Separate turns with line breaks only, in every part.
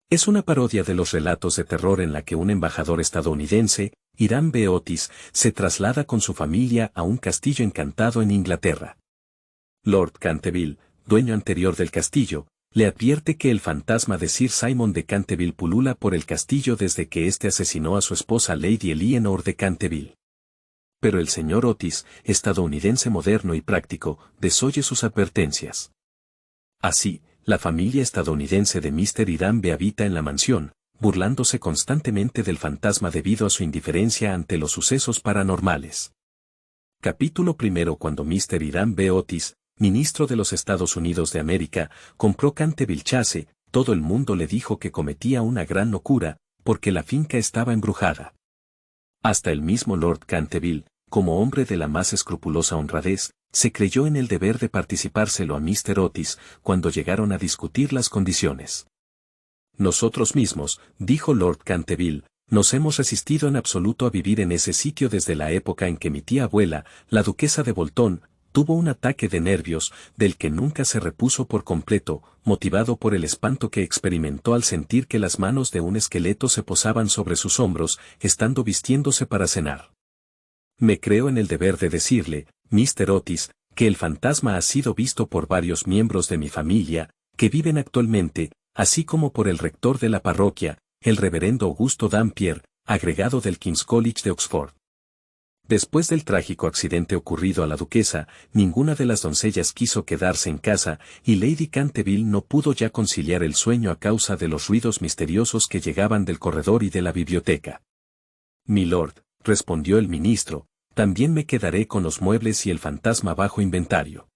Es una parodia de los relatos de terror en la que un embajador estadounidense, Hiram B. Otis, se traslada con su familia a un castillo encantado en Inglaterra. Lord Canterville, dueño anterior del castillo, le advierte que el fantasma de Sir Simon de Canterville pulula por el castillo desde que éste asesinó a su esposa Lady Eleanor de Canterville. Pero el señor Otis, estadounidense moderno y práctico, desoye sus advertencias. Así, la familia estadounidense de Mr. Hiram B. habita en la mansión, burlándose constantemente del fantasma debido a su indiferencia ante los sucesos paranormales. Capítulo primero. Cuando Mr. Hiram B. Otis, ministro de los Estados Unidos de América, compró Canterville Chase, todo el mundo le dijo que cometía una gran locura, porque la finca estaba embrujada. Hasta el mismo Lord Canterville, como hombre de la más escrupulosa honradez, se creyó en el deber de participárselo a Mr. Otis cuando llegaron a discutir las condiciones. Nosotros mismos, dijo Lord Canterville, nos hemos resistido en absoluto a vivir en ese sitio desde la época en que mi tía abuela, la duquesa de Bolton, tuvo un ataque de nervios, del que nunca se repuso por completo, motivado por el espanto que experimentó al sentir que las manos de un esqueleto se posaban sobre sus hombros, estando vistiéndose para cenar. Me creo en el deber de decirle, Mr. Otis, que el fantasma ha sido visto por varios miembros de mi familia, que viven actualmente, así como por el rector de la parroquia, el reverendo Augusto Dampier, agregado del King's College de Oxford. Después del trágico accidente ocurrido a la duquesa, ninguna de las doncellas quiso quedarse en casa, y Lady Canterville no pudo ya conciliar el sueño a causa de los ruidos misteriosos que llegaban del corredor y de la biblioteca. Milord, respondió el ministro, también me quedaré con los muebles y el fantasma bajo inventario.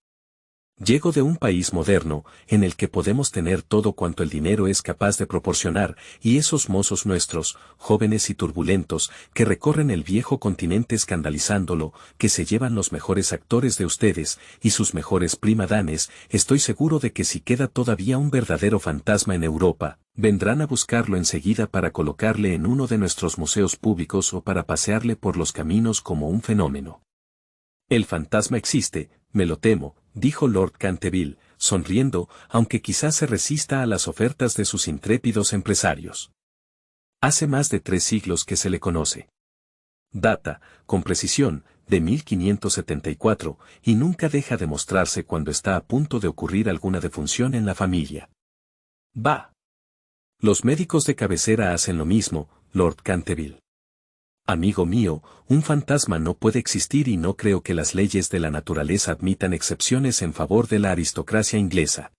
Llego de un país moderno, en el que podemos tener todo cuanto el dinero es capaz de proporcionar, y esos mozos nuestros, jóvenes y turbulentos, que recorren el viejo continente escandalizándolo, que se llevan los mejores actores de ustedes, y sus mejores prima dames, estoy seguro de que si queda todavía un verdadero fantasma en Europa, vendrán a buscarlo enseguida para colocarle en uno de nuestros museos públicos o para pasearle por los caminos como un fenómeno. El fantasma existe, me lo temo, dijo Lord Canterville, sonriendo, aunque quizás se resista a las ofertas de sus intrépidos empresarios. Hace más de 3 siglos que se le conoce. Data, con precisión, de 1574, y nunca deja de mostrarse cuando está a punto de ocurrir alguna defunción en la familia. Bah. Los médicos de cabecera hacen lo mismo, Lord Canterville. Amigo mío, un fantasma no puede existir y no creo que las leyes de la naturaleza admitan excepciones en favor de la aristocracia inglesa.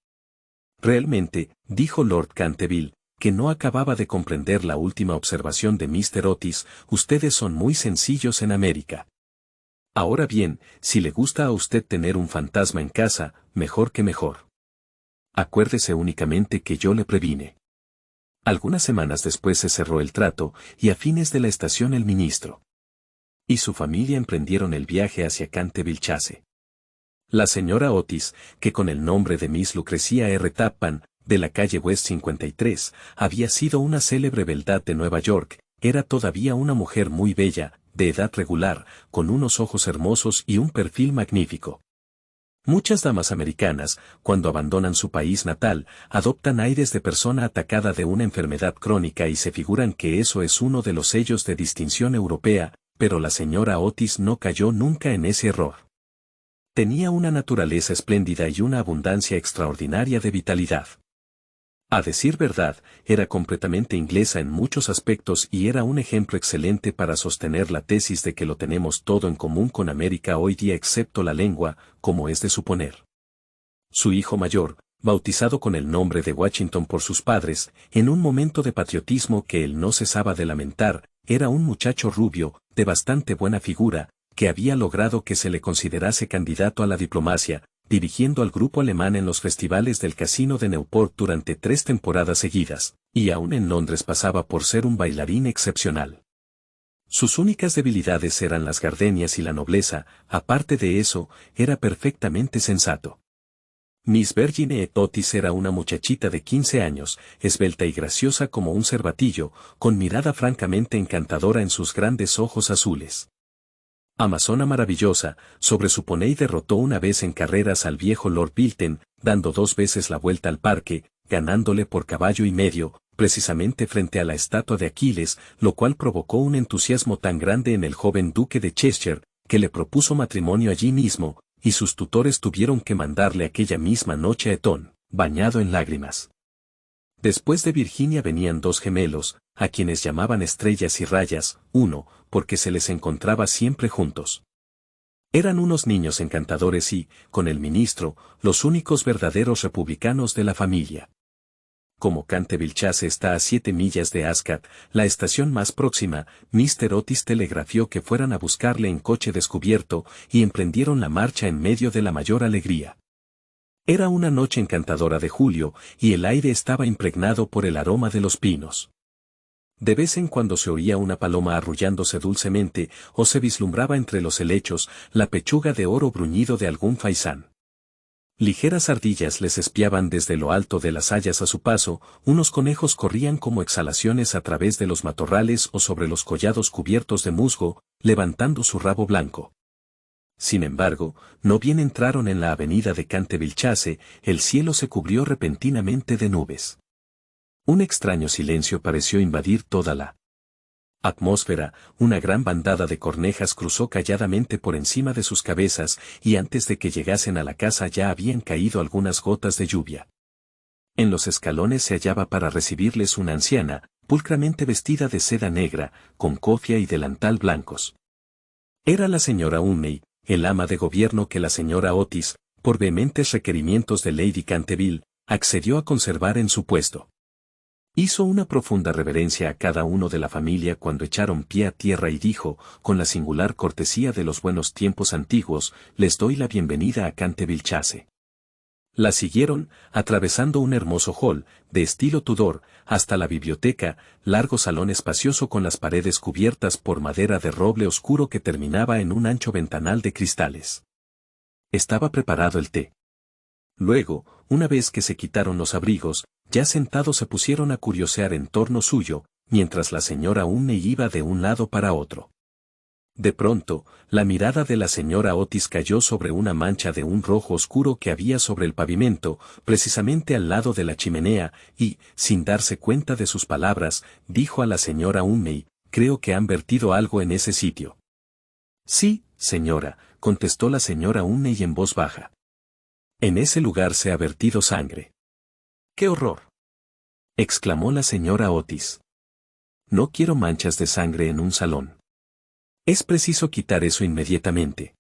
Realmente, dijo Lord Canterville, que no acababa de comprender la última observación de Mr. Otis, ustedes son muy sencillos en América. Ahora bien, si le gusta a usted tener un fantasma en casa, mejor que mejor. Acuérdese únicamente que yo le previne. Algunas semanas después se cerró el trato, y a fines de la estación el ministro y su familia emprendieron el viaje hacia Canterville Chase. La señora Otis, que con el nombre de Miss Lucrecia R. Tappan, de la calle West 53, había sido una célebre beldad de Nueva York, era todavía una mujer muy bella, de edad regular, con unos ojos hermosos y un perfil magnífico. Muchas damas americanas, cuando abandonan su país natal, adoptan aires de persona atacada de una enfermedad crónica y se figuran que eso es uno de los sellos de distinción europea, pero la señora Otis no cayó nunca en ese error. Tenía una naturaleza espléndida y una abundancia extraordinaria de vitalidad. A decir verdad, era completamente inglesa en muchos aspectos y era un ejemplo excelente para sostener la tesis de que lo tenemos todo en común con América hoy día excepto la lengua, como es de suponer. Su hijo mayor, bautizado con el nombre de Washington por sus padres, en un momento de patriotismo que él no cesaba de lamentar, era un muchacho rubio, de bastante buena figura, que había logrado que se le considerase candidato a la diplomacia, dirigiendo al grupo alemán en los festivales del Casino de Newport durante 3 temporadas seguidas, y aún en Londres pasaba por ser un bailarín excepcional. Sus únicas debilidades eran las gardenias y la nobleza, aparte de eso, era perfectamente sensato. Miss Virginie Otis era una muchachita de 15 años, esbelta y graciosa como un cervatillo, con mirada francamente encantadora en sus grandes ojos azules. Amazona maravillosa, sobre su poney derrotó una vez en carreras al viejo Lord Bilton, dando 2 veces la vuelta al parque, ganándole por caballo y medio, precisamente frente a la estatua de Aquiles, lo cual provocó un entusiasmo tan grande en el joven duque de Cheshire, que le propuso matrimonio allí mismo, y sus tutores tuvieron que mandarle aquella misma noche a Eton, bañado en lágrimas. Después de Virginia venían dos gemelos, a quienes llamaban Estrellas y Rayas, uno, porque se les encontraba siempre juntos. Eran unos niños encantadores y, con el ministro, los únicos verdaderos republicanos de la familia. Como Canterville Chase está a 7 millas de Ascot, la estación más próxima, Mr. Otis telegrafió que fueran a buscarle en coche descubierto y emprendieron la marcha en medio de la mayor alegría. Era una noche encantadora de julio y el aire estaba impregnado por el aroma de los pinos. De vez en cuando se oía una paloma arrullándose dulcemente o se vislumbraba entre los helechos la pechuga de oro bruñido de algún faisán. Ligeras ardillas les espiaban desde lo alto de las hayas a su paso, unos conejos corrían como exhalaciones a través de los matorrales o sobre los collados cubiertos de musgo, levantando su rabo blanco. Sin embargo, no bien entraron en la avenida de Canterville Chase, el cielo se cubrió repentinamente de nubes. Un extraño silencio pareció invadir toda la atmósfera, una gran bandada de cornejas cruzó calladamente por encima de sus cabezas y antes de que llegasen a la casa ya habían caído algunas gotas de lluvia. En los escalones se hallaba para recibirles una anciana, pulcramente vestida de seda negra, con cofia y delantal blancos. Era la señora Umney, el ama de gobierno que la señora Otis, por vehementes requerimientos de Lady Canterville, accedió a conservar en su puesto. Hizo una profunda reverencia a cada uno de la familia cuando echaron pie a tierra y dijo, con la singular cortesía de los buenos tiempos antiguos, les doy la bienvenida a Canterville Chase. La siguieron, atravesando un hermoso hall, de estilo Tudor, hasta la biblioteca, largo salón espacioso con las paredes cubiertas por madera de roble oscuro que terminaba en un ancho ventanal de cristales. Estaba preparado el té. Luego, una vez que se quitaron los abrigos, ya sentados se pusieron a curiosear en torno suyo, mientras la señora Umney iba de un lado para otro. De pronto, la mirada de la señora Otis cayó sobre una mancha de un rojo oscuro que había sobre el pavimento, precisamente al lado de la chimenea, y, sin darse cuenta de sus palabras, dijo a la señora Umney, creo que han vertido algo en ese sitio. Sí, señora, contestó la señora Umney en voz baja. En ese lugar se ha vertido sangre. ¡Qué horror!, exclamó la señora Otis. No quiero manchas de sangre en un salón. Es preciso quitar eso inmediatamente.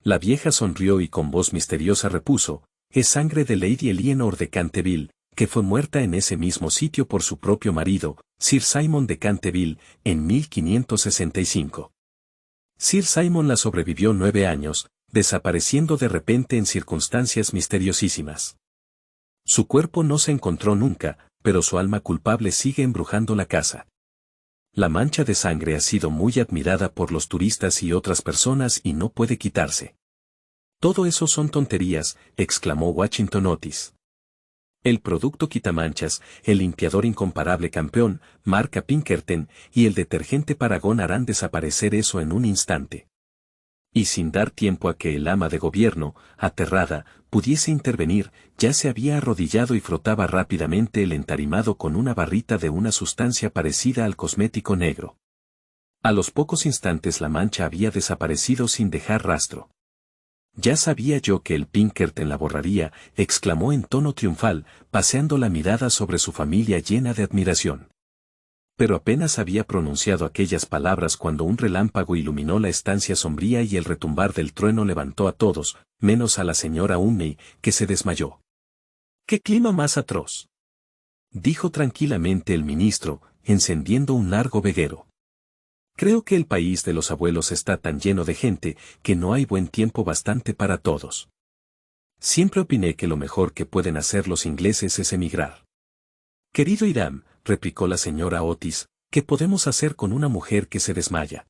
La vieja sonrió y con voz misteriosa repuso, es sangre de Lady Eleanor de Canterville, que fue muerta en ese mismo sitio por su propio marido, Sir Simon de Canterville, en 1565. Sir Simon la sobrevivió 9 años, desapareciendo de repente en circunstancias misteriosísimas. Su cuerpo no se encontró nunca, pero su alma culpable sigue embrujando la casa. La mancha de sangre ha sido muy admirada por los turistas y otras personas y no puede quitarse. Todo eso son tonterías, exclamó Washington Otis. El producto quitamanchas, el limpiador incomparable campeón, marca Pinkerton, y el detergente Paragon harán desaparecer eso en un instante. Y sin dar tiempo a que el ama de gobierno, aterrada, pudiese intervenir, ya se había arrodillado y frotaba rápidamente el entarimado con una barrita de una sustancia parecida al cosmético negro. A los pocos instantes la mancha había desaparecido sin dejar rastro. Ya sabía yo que el Pinkerton la borraría, exclamó en tono triunfal, paseando la mirada sobre su familia llena de admiración. Pero apenas había pronunciado aquellas palabras cuando un relámpago iluminó la estancia sombría y el retumbar del trueno levantó a todos, menos a la señora Umney, que se desmayó. ¡Qué clima más atroz!, dijo tranquilamente el ministro, encendiendo un largo veguero. Creo que el país de los abuelos está tan lleno de gente que no hay buen tiempo bastante para todos. Siempre opiné que lo mejor que pueden hacer los ingleses es emigrar. Querido Hiram, replicó la señora Otis, ¿qué podemos hacer con una mujer que se desmaya?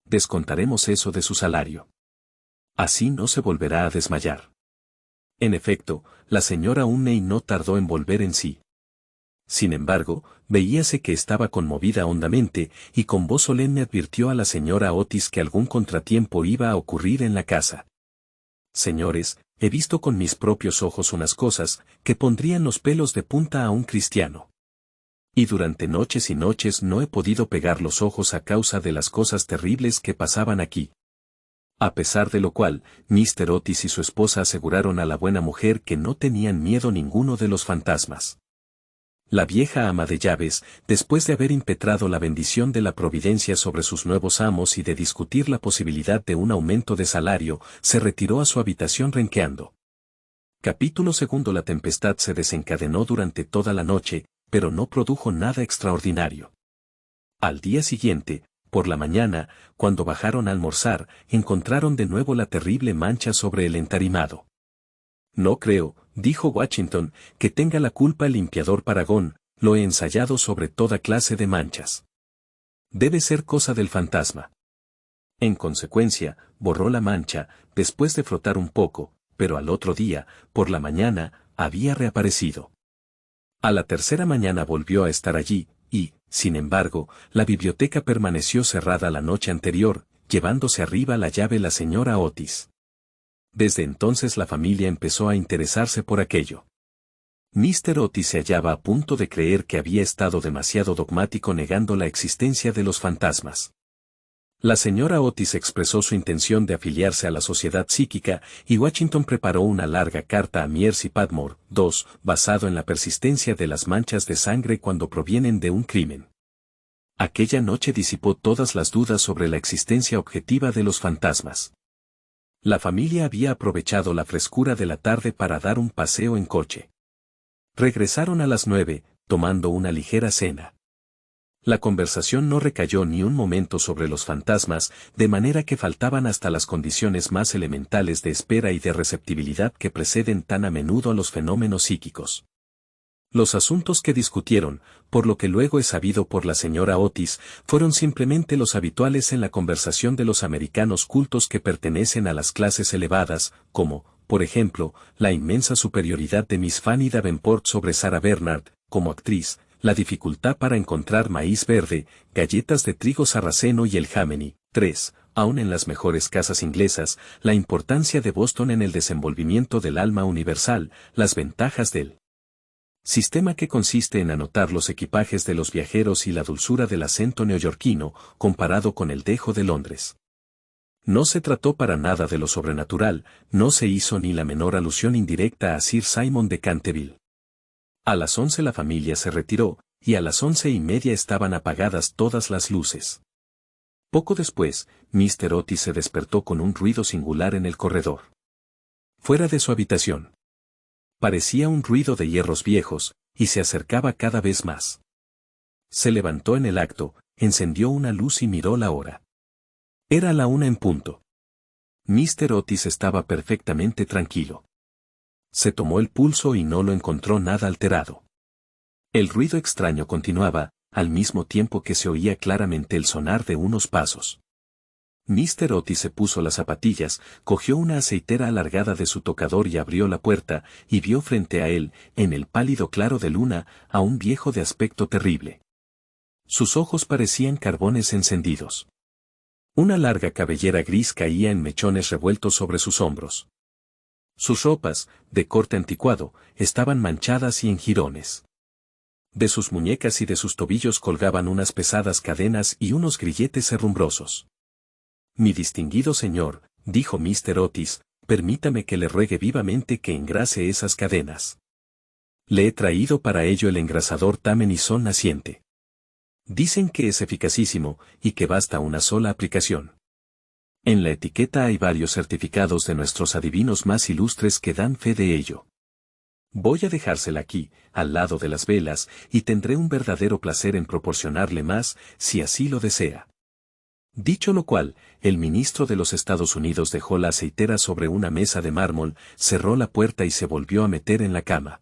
Descontaremos eso de su salario. Así no se volverá a desmayar. En efecto, la señora Umney no tardó en volver en sí. Sin embargo, veíase que estaba conmovida hondamente, y con voz solemne advirtió a la señora Otis que algún contratiempo iba a ocurrir en la casa. Señores, he visto con mis propios ojos unas cosas que pondrían los pelos de punta a un cristiano. Y durante noches y noches no he podido pegar los ojos a causa de las cosas terribles que pasaban aquí. A pesar de lo cual, Mr. Otis y su esposa aseguraron a la buena mujer que no tenían miedo ninguno de los fantasmas. La vieja ama de llaves, después de haber impetrado la bendición de la providencia sobre sus nuevos amos y de discutir la posibilidad de un aumento de salario, se retiró a su habitación renqueando. Capítulo 2. La tempestad se desencadenó durante toda la noche, pero no produjo nada extraordinario. Al día siguiente, por la mañana, cuando bajaron a almorzar, encontraron de nuevo la terrible mancha sobre el entarimado. No creo, dijo Washington, que tenga la culpa el limpiador Paragón, lo he ensayado sobre toda clase de manchas. Debe ser cosa del fantasma. En consecuencia, borró la mancha, después de frotar un poco, pero al otro día, por la mañana, había reaparecido. A la tercera mañana volvió a estar allí, y, sin embargo, la biblioteca permaneció cerrada la noche anterior, llevándose arriba la llave la señora Otis. Desde entonces la familia empezó a interesarse por aquello. Mr. Otis se hallaba a punto de creer que había estado demasiado dogmático negando la existencia de los fantasmas. La señora Otis expresó su intención de afiliarse a la sociedad psíquica y Washington preparó una larga carta a Mears y Padmore, basado en la persistencia de las manchas de sangre cuando provienen de un crimen. Aquella noche disipó todas las dudas sobre la existencia objetiva de los fantasmas. La familia había aprovechado la frescura de la tarde para dar un paseo en coche. Regresaron a las 9, tomando una ligera cena. La conversación no recayó ni un momento sobre los fantasmas, de manera que faltaban hasta las condiciones más elementales de espera y de receptibilidad que preceden tan a menudo a los fenómenos psíquicos. Los asuntos que discutieron, por lo que luego es sabido por la señora Otis, fueron simplemente los habituales en la conversación de los americanos cultos que pertenecen a las clases elevadas, como, por ejemplo, la inmensa superioridad de Miss Fanny Davenport sobre Sarah Bernhardt, como actriz, la dificultad para encontrar maíz verde, galletas de trigo sarraceno y el jámeni. 3. Aun en las mejores casas inglesas, la importancia de Boston en el desenvolvimiento del alma universal, las ventajas del sistema que consiste en anotar los equipajes de los viajeros y la dulzura del acento neoyorquino, comparado con el dejo de Londres. No se trató para nada de lo sobrenatural, no se hizo ni la menor alusión indirecta a Sir Simon de Canterville. A las 11 la familia se retiró, y a las 11:30 estaban apagadas todas las luces. Poco después, Mr. Otis se despertó con un ruido singular en el corredor. Fuera de su habitación. Parecía un ruido de hierros viejos, y se acercaba cada vez más. Se levantó en el acto, encendió una luz y miró la hora. Era la 1 en punto. Mr. Otis estaba perfectamente tranquilo. Se tomó el pulso y no lo encontró nada alterado. El ruido extraño continuaba, al mismo tiempo que se oía claramente el sonar de unos pasos. Mr. Otis se puso las zapatillas, cogió una aceitera alargada de su tocador y abrió la puerta, y vio frente a él, en el pálido claro de luna, a un viejo de aspecto terrible. Sus ojos parecían carbones encendidos. Una larga cabellera gris caía en mechones revueltos sobre sus hombros. Sus ropas, de corte anticuado, estaban manchadas y en jirones. De sus muñecas y de sus tobillos colgaban unas pesadas cadenas y unos grilletes herrumbrosos. Mi distinguido señor, dijo Mr. Otis, permítame que le ruegue vivamente que engrase esas cadenas. Le he traído para ello el engrasador Tamenison naciente. Dicen que es eficacísimo, y que basta una sola aplicación. En la etiqueta hay varios certificados de nuestros adivinos más ilustres que dan fe de ello. Voy a dejársela aquí, al lado de las velas, y tendré un verdadero placer en proporcionarle más, si así lo desea. Dicho lo cual, el ministro de los Estados Unidos dejó la aceitera sobre una mesa de mármol, cerró la puerta y se volvió a meter en la cama.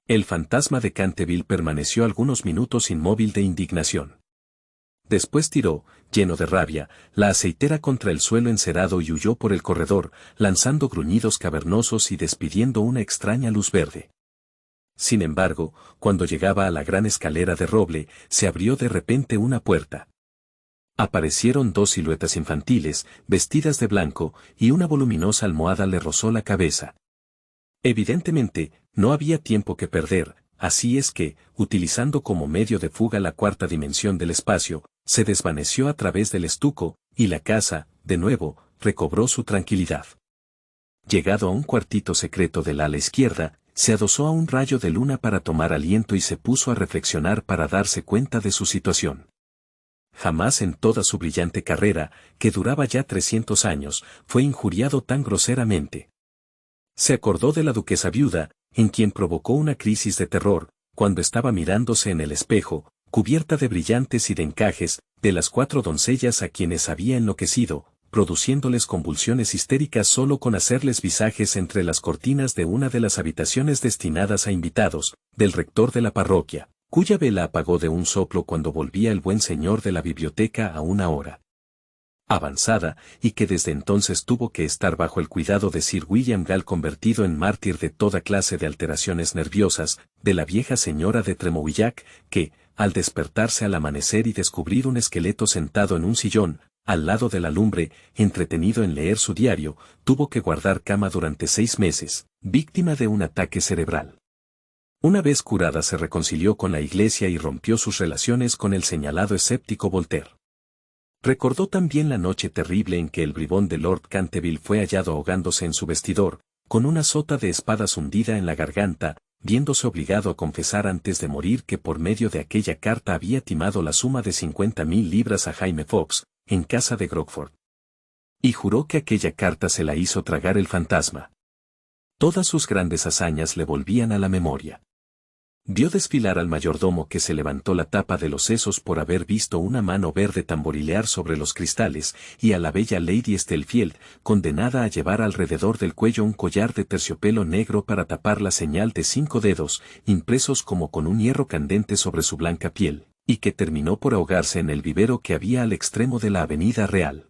El fantasma de Canterville permaneció algunos minutos inmóvil de indignación. Después tiró, lleno de rabia, la aceitera contra el suelo encerado y huyó por el corredor, lanzando gruñidos cavernosos y despidiendo una extraña luz verde. Sin embargo, cuando llegaba a la gran escalera de roble, se abrió de repente una puerta. Aparecieron dos siluetas infantiles, vestidas de blanco, y una voluminosa almohada le rozó la cabeza. Evidentemente, no había tiempo que perder, así es que, utilizando como medio de fuga la cuarta dimensión del espacio, se desvaneció a través del estuco, y la casa, de nuevo, recobró su tranquilidad. Llegado a un cuartito secreto del ala izquierda, se adosó a un rayo de luna para tomar aliento y se puso a reflexionar para darse cuenta de su situación. Jamás en toda su brillante carrera, que duraba ya 300 años, fue injuriado tan groseramente. Se acordó de la duquesa viuda, en quien provocó una crisis de terror, cuando estaba mirándose en el espejo, cubierta de brillantes y de encajes, de las 4 doncellas a quienes había enloquecido, produciéndoles convulsiones histéricas solo con hacerles visajes entre las cortinas de una de las habitaciones destinadas a invitados, del rector de la parroquia, cuya vela apagó de un soplo cuando volvía el buen señor de la biblioteca a una hora avanzada, y que desde entonces tuvo que estar bajo el cuidado de Sir William Gall, convertido en mártir de toda clase de alteraciones nerviosas, de la vieja señora de Tremouillac, que, al despertarse al amanecer y descubrir un esqueleto sentado en un sillón, al lado de la lumbre, entretenido en leer su diario, tuvo que guardar cama durante 6 meses, víctima de un ataque cerebral. Una vez curada se reconcilió con la Iglesia y rompió sus relaciones con el señalado escéptico Voltaire. Recordó también la noche terrible en que el bribón de Lord Canterville fue hallado ahogándose en su vestidor, con una sota de espadas hundida en la garganta, viéndose obligado a confesar antes de morir que por medio de aquella carta había timado la suma de 50.000 libras a Jaime Fox, en casa de Grogford. Y juró que aquella carta se la hizo tragar el fantasma. Todas sus grandes hazañas le volvían a la memoria. Vio desfilar al mayordomo que se levantó la tapa de los sesos por haber visto una mano verde tamborilear sobre los cristales, y a la bella Lady Stellfield, condenada a llevar alrededor del cuello un collar de terciopelo negro para tapar la señal de 5 dedos, impresos como con un hierro candente sobre su blanca piel, y que terminó por ahogarse en el vivero que había al extremo de la Avenida Real.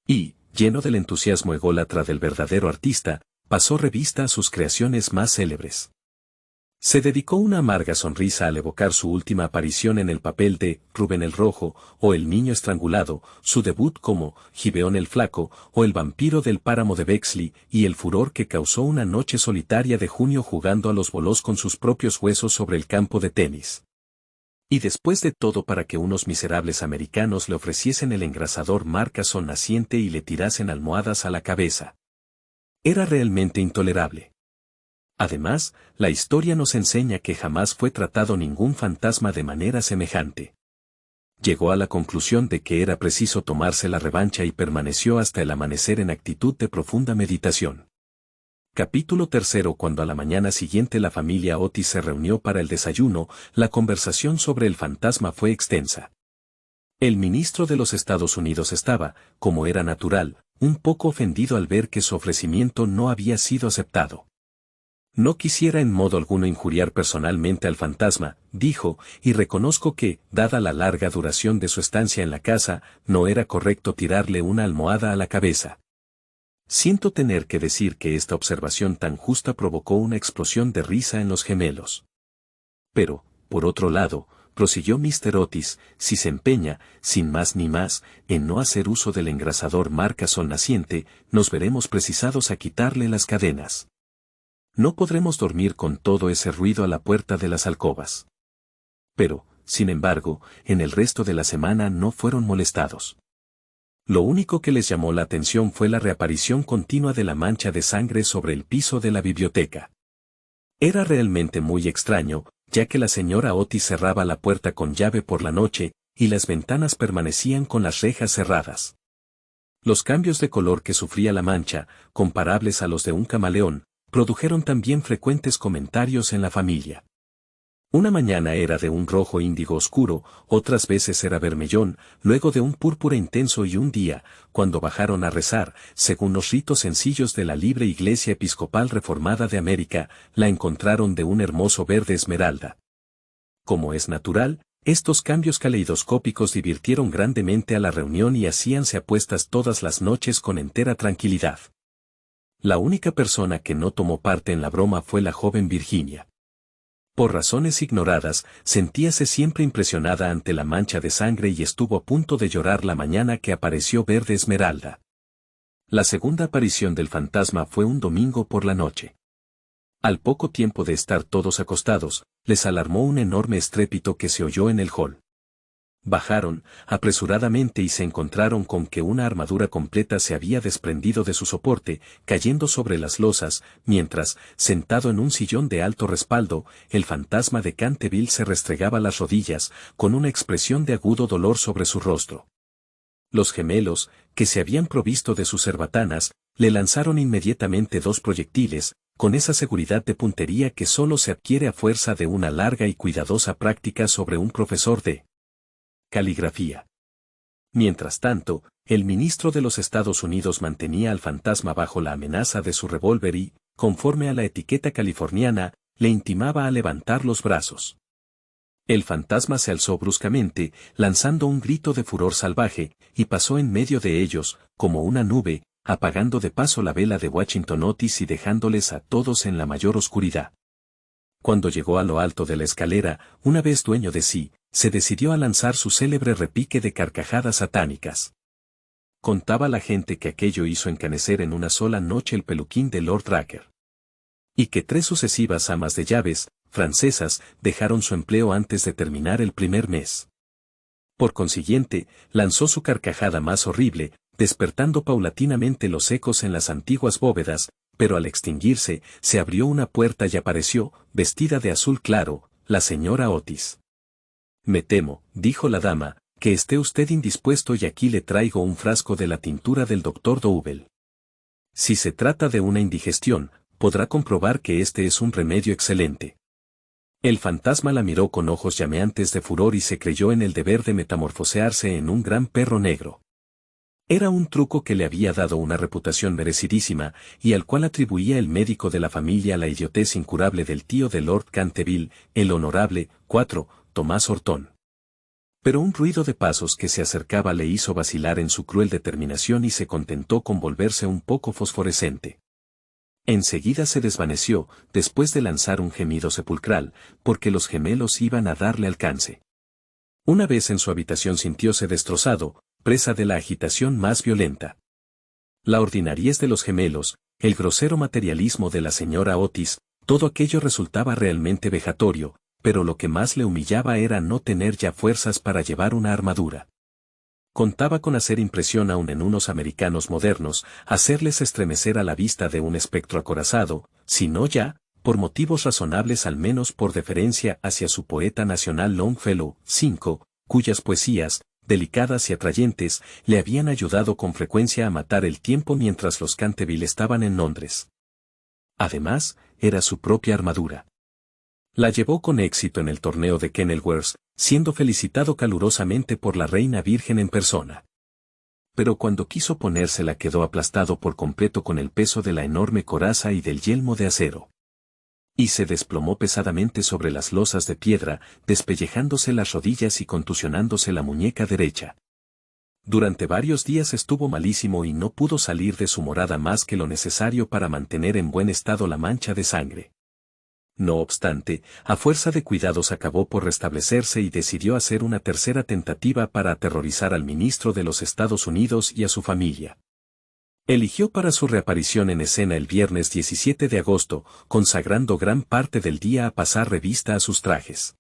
Y, lleno del entusiasmo ególatra del verdadero artista, pasó revista a sus creaciones más célebres. Se dedicó una amarga sonrisa al evocar su última aparición en el papel de Rubén el Rojo, o El Niño Estrangulado, su debut como Gibeón el Flaco, o El Vampiro del Páramo de Bexley, y el furor que causó una noche solitaria de junio jugando a los bolos con sus propios huesos sobre el campo de tenis. Y después de todo, para que unos miserables americanos le ofreciesen el engrasador marca Sol Naciente y le tirasen almohadas a la cabeza. Era realmente intolerable. Además, la historia nos enseña que jamás fue tratado ningún fantasma de manera semejante. Llegó a la conclusión de que era preciso tomarse la revancha y permaneció hasta el amanecer en actitud de profunda meditación. Capítulo 3. Cuando a la mañana siguiente la familia Otis se reunió para el desayuno, la conversación sobre el fantasma fue extensa. El ministro de los Estados Unidos estaba, como era natural, un poco ofendido al ver que su ofrecimiento no había sido aceptado. No quisiera en modo alguno injuriar personalmente al fantasma, dijo, y reconozco que, dada la larga duración de su estancia en la casa, no era correcto tirarle una almohada a la cabeza. Siento tener que decir que esta observación tan justa provocó una explosión de risa en los gemelos. Pero, por otro lado, prosiguió Mr. Otis, si se empeña, sin más ni más, en no hacer uso del engrasador marca Sol Naciente, nos veremos precisados a quitarle las cadenas. No podremos dormir con todo ese ruido a la puerta de las alcobas. Pero, sin embargo, en el resto de la semana no fueron molestados. Lo único que les llamó la atención fue la reaparición continua de la mancha de sangre sobre el piso de la biblioteca. Era realmente muy extraño, ya que la señora Otis cerraba la puerta con llave por la noche, y las ventanas permanecían con las rejas cerradas. Los cambios de color que sufría la mancha, comparables a los de un camaleón, produjeron también frecuentes comentarios en la familia. Una mañana era de un rojo índigo oscuro, otras veces era vermellón, luego de un púrpura intenso, y un día, cuando bajaron a rezar, según los ritos sencillos de la libre Iglesia Episcopal Reformada de América, la encontraron de un hermoso verde esmeralda. Como es natural, estos cambios caleidoscópicos divirtieron grandemente a la reunión y hacíanse apuestas todas las noches con entera tranquilidad. La única persona que no tomó parte en la broma fue la joven Virginia. Por razones ignoradas, sentíase siempre impresionada ante la mancha de sangre y estuvo a punto de llorar la mañana que apareció verde esmeralda. La segunda aparición del fantasma fue un domingo por la noche. Al poco tiempo de estar todos acostados, les alarmó un enorme estrépito que se oyó en el hall. Bajaron, apresuradamente y se encontraron con que una armadura completa se había desprendido de su soporte, cayendo sobre las losas, mientras, sentado en un sillón de alto respaldo, el fantasma de Canterville se restregaba las rodillas, con una expresión de agudo dolor sobre su rostro. Los gemelos, que se habían provisto de sus cerbatanas, le lanzaron inmediatamente 2 proyectiles, con esa seguridad de puntería que solo se adquiere a fuerza de una larga y cuidadosa práctica sobre un profesor de caligrafía. Mientras tanto, el ministro de los Estados Unidos mantenía al fantasma bajo la amenaza de su revólver y, conforme a la etiqueta californiana, le intimaba a levantar los brazos. El fantasma se alzó bruscamente, lanzando un grito de furor salvaje, y pasó en medio de ellos, como una nube, apagando de paso la vela de Washington Otis y dejándoles a todos en la mayor oscuridad. Cuando llegó a lo alto de la escalera, una vez dueño de sí, se decidió a lanzar su célebre repique de carcajadas satánicas. Contaba la gente que aquello hizo encanecer en una sola noche el peluquín de Lord Raker. Y que 3 sucesivas amas de llaves, francesas, dejaron su empleo antes de terminar el primer mes. Por consiguiente, lanzó su carcajada más horrible, despertando paulatinamente los ecos en las antiguas bóvedas, pero al extinguirse, se abrió una puerta y apareció, vestida de azul claro, la señora Otis. «Me temo», dijo la dama, «que esté usted indispuesto y aquí le traigo un frasco de la tintura del doctor Double. Si se trata de una indigestión, podrá comprobar que este es un remedio excelente». El fantasma la miró con ojos llameantes de furor y se creyó en el deber de metamorfosearse en un gran perro negro. Era un truco que le había dado una reputación merecidísima, y al cual atribuía el médico de la familia la idiotez incurable del tío de Lord Canterville, el honorable, 4, Tomás Horton. Pero un ruido de pasos que se acercaba le hizo vacilar en su cruel determinación y se contentó con volverse un poco fosforescente. Enseguida se desvaneció, después de lanzar un gemido sepulcral, porque los gemelos iban a darle alcance. Una vez en su habitación sintióse destrozado, presa de la agitación más violenta. La ordinariez de los gemelos, el grosero materialismo de la señora Otis, todo aquello resultaba realmente vejatorio, pero lo que más le humillaba era no tener ya fuerzas para llevar una armadura. Contaba con hacer impresión aún en unos americanos modernos, hacerles estremecer a la vista de un espectro acorazado, si no ya, por motivos razonables al menos por deferencia hacia su poeta nacional Longfellow, 5, cuyas poesías, delicadas y atrayentes, le habían ayudado con frecuencia a matar el tiempo mientras los Canterville estaban en Londres. Además, era su propia armadura. La llevó con éxito en el torneo de Kenilworth, siendo felicitado calurosamente por la reina virgen en persona. Pero cuando quiso ponérsela quedó aplastado por completo con el peso de la enorme coraza y del yelmo de acero. Y se desplomó pesadamente sobre las losas de piedra, despellejándose las rodillas y contusionándose la muñeca derecha. Durante varios días estuvo malísimo y no pudo salir de su morada más que lo necesario para mantener en buen estado la mancha de sangre. No obstante, a fuerza de cuidados acabó por restablecerse y decidió hacer una tercera tentativa para aterrorizar al ministro de los Estados Unidos y a su familia. Eligió para su reaparición en escena el viernes 17 de agosto, consagrando gran parte del día a pasar revista a sus trajes.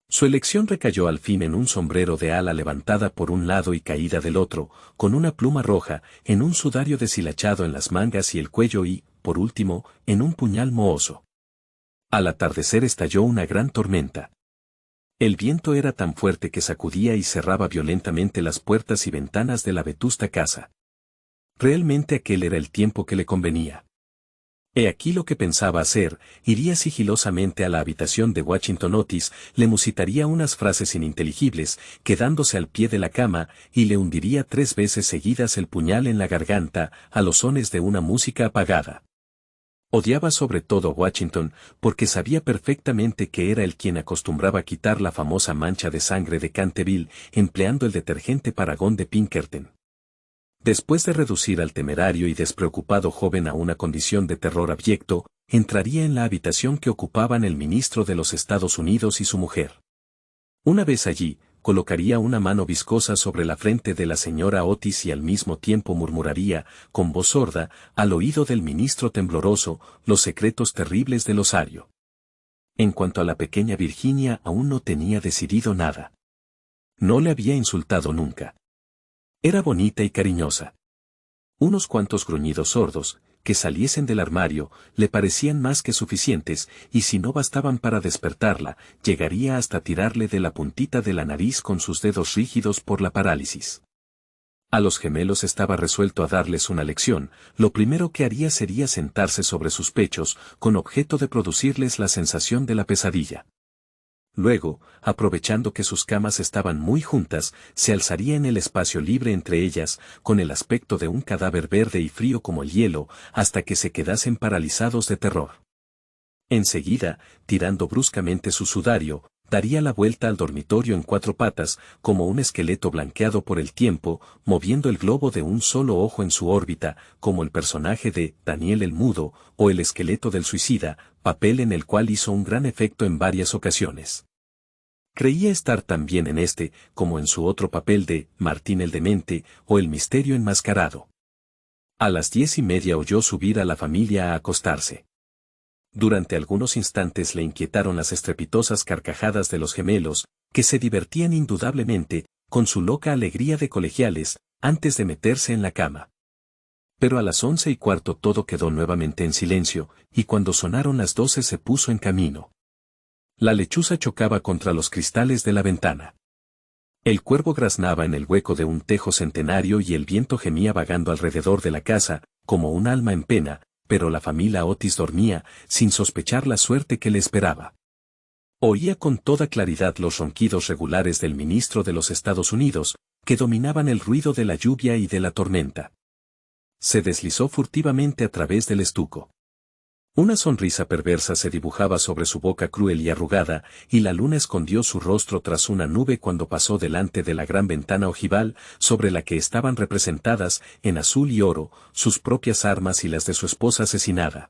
Su elección recayó al fin en un sombrero de ala levantada por un lado y caída del otro, con una pluma roja, en un sudario deshilachado en las mangas y el cuello y, por último, en un puñal mohoso. Al atardecer estalló una gran tormenta. El viento era tan fuerte que sacudía y cerraba violentamente las puertas y ventanas de la vetusta casa. Realmente aquel era el tiempo que le convenía. He aquí lo que pensaba hacer: iría sigilosamente a la habitación de Washington Otis, le musitaría unas frases ininteligibles, quedándose al pie de la cama, y le hundiría 3 veces seguidas el puñal en la garganta, a los sones de una música apagada. Odiaba sobre todo a Washington, porque sabía perfectamente que era él quien acostumbraba quitar la famosa mancha de sangre de Canterville, empleando el detergente Paragon de Pinkerton. Después de reducir al temerario y despreocupado joven a una condición de terror abyecto, entraría en la habitación que ocupaban el ministro de los Estados Unidos y su mujer. Una vez allí, colocaría una mano viscosa sobre la frente de la señora Otis y al mismo tiempo murmuraría, con voz sorda, al oído del ministro tembloroso, los secretos terribles del osario. En cuanto a la pequeña Virginia, aún no tenía decidido nada. No le había insultado nunca. Era bonita y cariñosa. Unos cuantos gruñidos sordos, que saliesen del armario, le parecían más que suficientes, y si no bastaban para despertarla, llegaría hasta tirarle de la puntita de la nariz con sus dedos rígidos por la parálisis. A los gemelos estaba resuelto a darles una lección, lo primero que haría sería sentarse sobre sus pechos, con objeto de producirles la sensación de la pesadilla. Luego, aprovechando que sus camas estaban muy juntas, se alzaría en el espacio libre entre ellas, con el aspecto de un cadáver verde y frío como el hielo, hasta que se quedasen paralizados de terror. Enseguida, tirando bruscamente su sudario, daría la vuelta al dormitorio en 4 patas, como un esqueleto blanqueado por el tiempo, moviendo el globo de un solo ojo en su órbita, como el personaje de Daniel el Mudo, o el esqueleto del suicida, papel en el cual hizo un gran efecto en varias ocasiones. Creía estar tan bien en este, como en su otro papel de Martín el Demente, o el misterio enmascarado. A las 10:30 oyó subir a la familia a acostarse. Durante algunos instantes le inquietaron las estrepitosas carcajadas de los gemelos, que se divertían indudablemente, con su loca alegría de colegiales, antes de meterse en la cama. Pero a las 11:15 todo quedó nuevamente en silencio, y cuando sonaron las 12 se puso en camino. La lechuza chocaba contra los cristales de la ventana. El cuervo graznaba en el hueco de un tejo centenario y el viento gemía vagando alrededor de la casa, como un alma en pena, pero la familia Otis dormía, sin sospechar la suerte que le esperaba. Oía con toda claridad los ronquidos regulares del ministro de los Estados Unidos, que dominaban el ruido de la lluvia y de la tormenta. Se deslizó furtivamente a través del estuco. Una sonrisa perversa se dibujaba sobre su boca cruel y arrugada, y la luna escondió su rostro tras una nube cuando pasó delante de la gran ventana ojival, sobre la que estaban representadas, en azul y oro, sus propias armas y las de su esposa asesinada.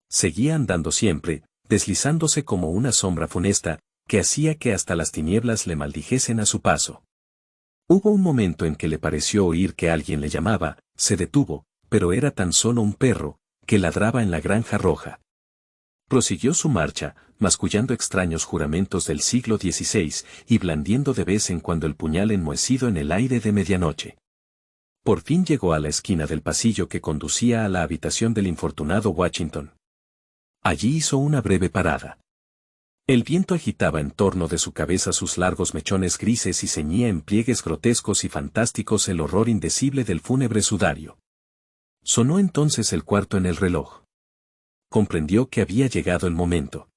Seguía andando siempre, deslizándose como una sombra funesta, que hacía que hasta las tinieblas le maldijesen a su paso. Hubo un momento en que le pareció oír que alguien le llamaba, se detuvo, pero era tan solo un perro, que ladraba en la granja roja. Prosiguió su marcha, mascullando extraños juramentos del siglo XVI y blandiendo de vez en cuando el puñal enmohecido en el aire de medianoche. Por fin llegó a la esquina del pasillo que conducía a la habitación del infortunado Washington. Allí hizo una breve parada. El viento agitaba en torno de su cabeza sus largos mechones grises y ceñía en pliegues grotescos y fantásticos el horror indecible del fúnebre sudario. Sonó entonces el cuarto en el reloj. Comprendió que había llegado el momento.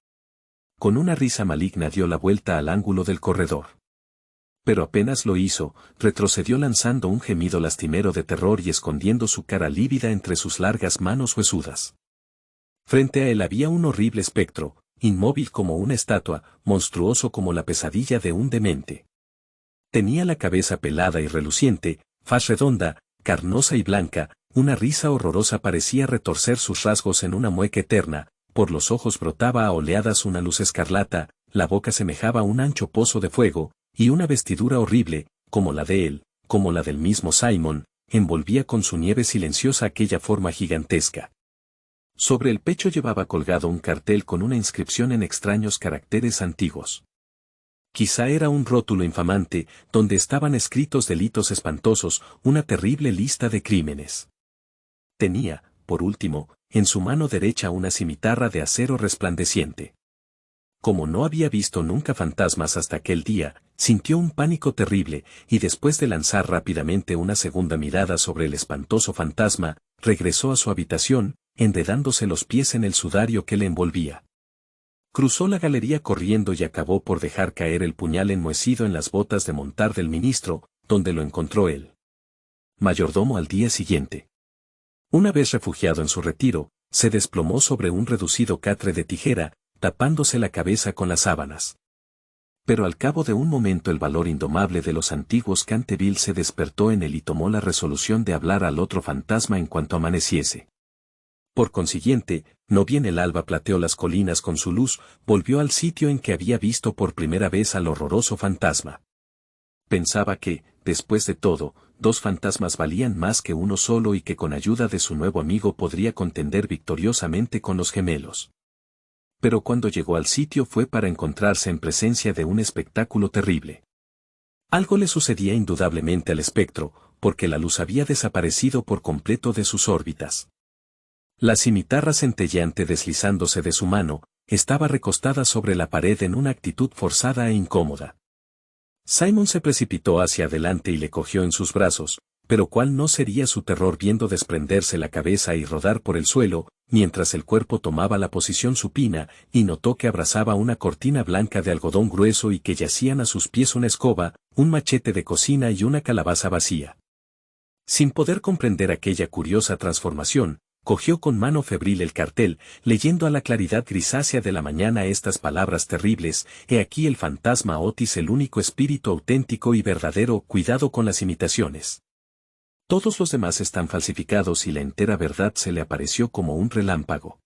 Con una risa maligna dio la vuelta al ángulo del corredor. Pero apenas lo hizo, retrocedió lanzando un gemido lastimero de terror y escondiendo su cara lívida entre sus largas manos huesudas. Frente a él había un horrible espectro, inmóvil como una estatua, monstruoso como la pesadilla de un demente. Tenía la cabeza pelada y reluciente, faz redonda, carnosa y blanca, una risa horrorosa parecía retorcer sus rasgos en una mueca eterna, por los ojos brotaba a oleadas una luz escarlata, la boca semejaba un ancho pozo de fuego, y una vestidura horrible, como la de él, como la del mismo Simon, envolvía con su nieve silenciosa aquella forma gigantesca. Sobre el pecho llevaba colgado un cartel con una inscripción en extraños caracteres antiguos. Quizá era un rótulo infamante, donde estaban escritos delitos espantosos, una terrible lista de crímenes. Tenía, por último, en su mano derecha una cimitarra de acero resplandeciente. Como no había visto nunca fantasmas hasta aquel día, sintió un pánico terrible, y después de lanzar rápidamente una segunda mirada sobre el espantoso fantasma, regresó a su habitación, enredándose los pies en el sudario que le envolvía. Cruzó la galería corriendo y acabó por dejar caer el puñal enmohecido en las botas de montar del ministro, donde lo encontró el mayordomo al día siguiente. Una vez refugiado en su retiro, se desplomó sobre un reducido catre de tijera, tapándose la cabeza con las sábanas. Pero al cabo de un momento el valor indomable de los antiguos Canterville se despertó en él y tomó la resolución de hablar al otro fantasma en cuanto amaneciese. Por consiguiente, no bien el alba plateó las colinas con su luz, volvió al sitio en que había visto por primera vez al horroroso fantasma. Pensaba que, después de todo, dos fantasmas valían más que uno solo y que con ayuda de su nuevo amigo podría contender victoriosamente con los gemelos. Pero cuando llegó al sitio fue para encontrarse en presencia de un espectáculo terrible. Algo le sucedía indudablemente al espectro, porque la luz había desaparecido por completo de sus órbitas. La cimitarra centelleante deslizándose de su mano, estaba recostada sobre la pared en una actitud forzada e incómoda. Simon se precipitó hacia adelante y le cogió en sus brazos, pero cuál no sería su terror viendo desprenderse la cabeza y rodar por el suelo, mientras el cuerpo tomaba la posición supina, y notó que abrazaba una cortina blanca de algodón grueso y que yacían a sus pies una escoba, un machete de cocina y una calabaza vacía. Sin poder comprender aquella curiosa transformación, cogió con mano febril el cartel, leyendo a la claridad grisácea de la mañana estas palabras terribles: «He aquí el fantasma Otis, el único espíritu auténtico y verdadero, cuidado con las imitaciones. Todos los demás están falsificados», y la entera verdad se le apareció como un relámpago.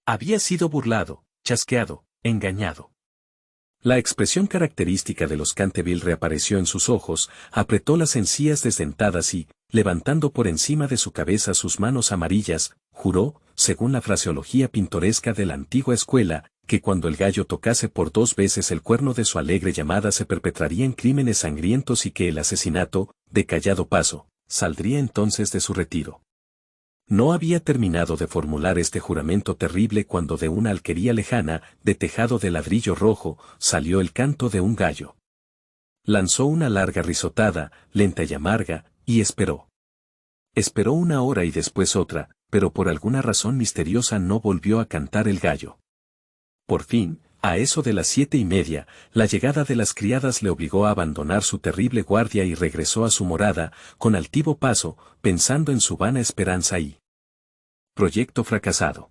Había sido burlado, chasqueado, engañado. La expresión característica de los Canterville reapareció en sus ojos, apretó las encías desdentadas y, levantando por encima de su cabeza sus manos amarillas, juró, según la fraseología pintoresca de la antigua escuela, que cuando el gallo tocase por 2 veces el cuerno de su alegre llamada se perpetrarían crímenes sangrientos y que el asesinato, de callado paso, saldría entonces de su retiro. No había terminado de formular este juramento terrible cuando de una alquería lejana, de tejado de ladrillo rojo, salió el canto de un gallo. Lanzó una larga risotada, lenta y amarga, y esperó. Esperó 1 hora y después otra, pero por alguna razón misteriosa no volvió a cantar el gallo. Por fin, a eso de las 7:30, la llegada de las criadas le obligó a abandonar su terrible guardia y regresó a su morada, con altivo paso, pensando en su vana esperanza y proyecto fracasado.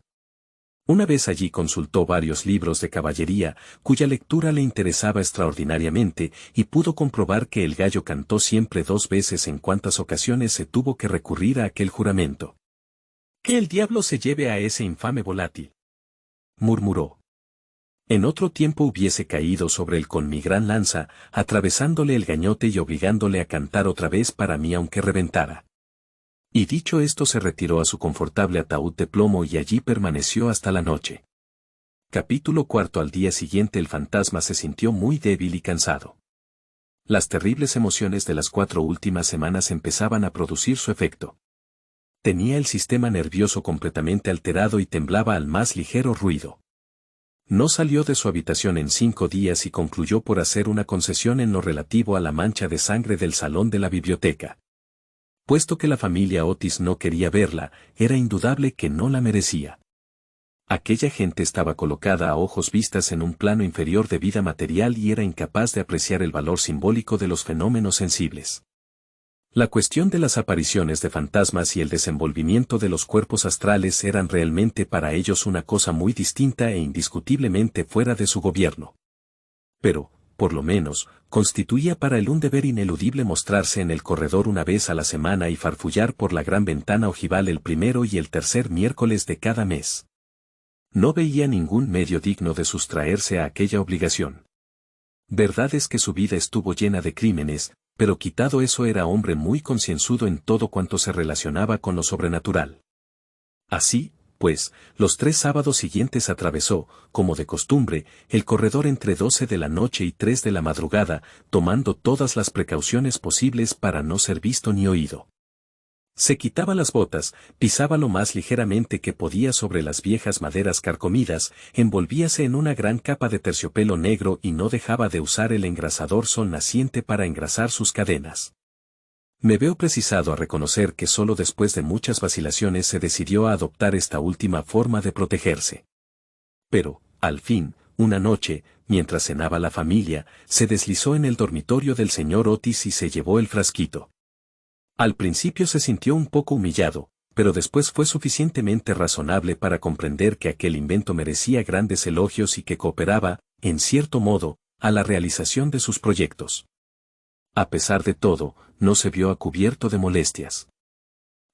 Una vez allí consultó varios libros de caballería, cuya lectura le interesaba extraordinariamente, y pudo comprobar que el gallo cantó siempre 2 veces en cuantas ocasiones se tuvo que recurrir a aquel juramento. «Que el diablo se lleve a ese infame volátil», murmuró. En otro tiempo hubiese caído sobre él con mi gran lanza, atravesándole el gañote y obligándole a cantar otra vez para mí aunque reventara. Y dicho esto se retiró a su confortable ataúd de plomo y allí permaneció hasta la noche. Capítulo 4. Al día siguiente el fantasma se sintió muy débil y cansado. Las terribles emociones de las 4 últimas semanas empezaban a producir su efecto. Tenía el sistema nervioso completamente alterado y temblaba al más ligero ruido. No salió de su habitación en 5 días y concluyó por hacer una concesión en lo relativo a la mancha de sangre del salón de la biblioteca. Puesto que la familia Otis no quería verla, era indudable que no la merecía. Aquella gente estaba colocada a ojos vistas en un plano inferior de vida material y era incapaz de apreciar el valor simbólico de los fenómenos sensibles. La cuestión de las apariciones de fantasmas y el desenvolvimiento de los cuerpos astrales eran realmente para ellos una cosa muy distinta e indiscutiblemente fuera de su gobierno. Pero, por lo menos, constituía para él un deber ineludible mostrarse en el corredor 1 vez a la semana y farfullar por la gran ventana ojival el 1º y el 3er miércoles de cada mes. No veía ningún medio digno de sustraerse a aquella obligación. Verdad es que su vida estuvo llena de crímenes, pero quitado eso era hombre muy concienzudo en todo cuanto se relacionaba con lo sobrenatural. Así, pues, los 3 sábados siguientes atravesó, como de costumbre, el corredor entre 12 de la noche y 3 de la madrugada, tomando todas las precauciones posibles para no ser visto ni oído. Se quitaba las botas, pisaba lo más ligeramente que podía sobre las viejas maderas carcomidas, envolvíase en una gran capa de terciopelo negro y no dejaba de usar el engrasador sol naciente para engrasar sus cadenas. Me veo precisado a reconocer que solo después de muchas vacilaciones se decidió a adoptar esta última forma de protegerse. Pero, al fin, una noche, mientras cenaba la familia, se deslizó en el dormitorio del señor Otis y se llevó el frasquito. Al principio se sintió un poco humillado, pero después fue suficientemente razonable para comprender que aquel invento merecía grandes elogios y que cooperaba, en cierto modo, a la realización de sus proyectos. A pesar de todo, no se vio a cubierto de molestias.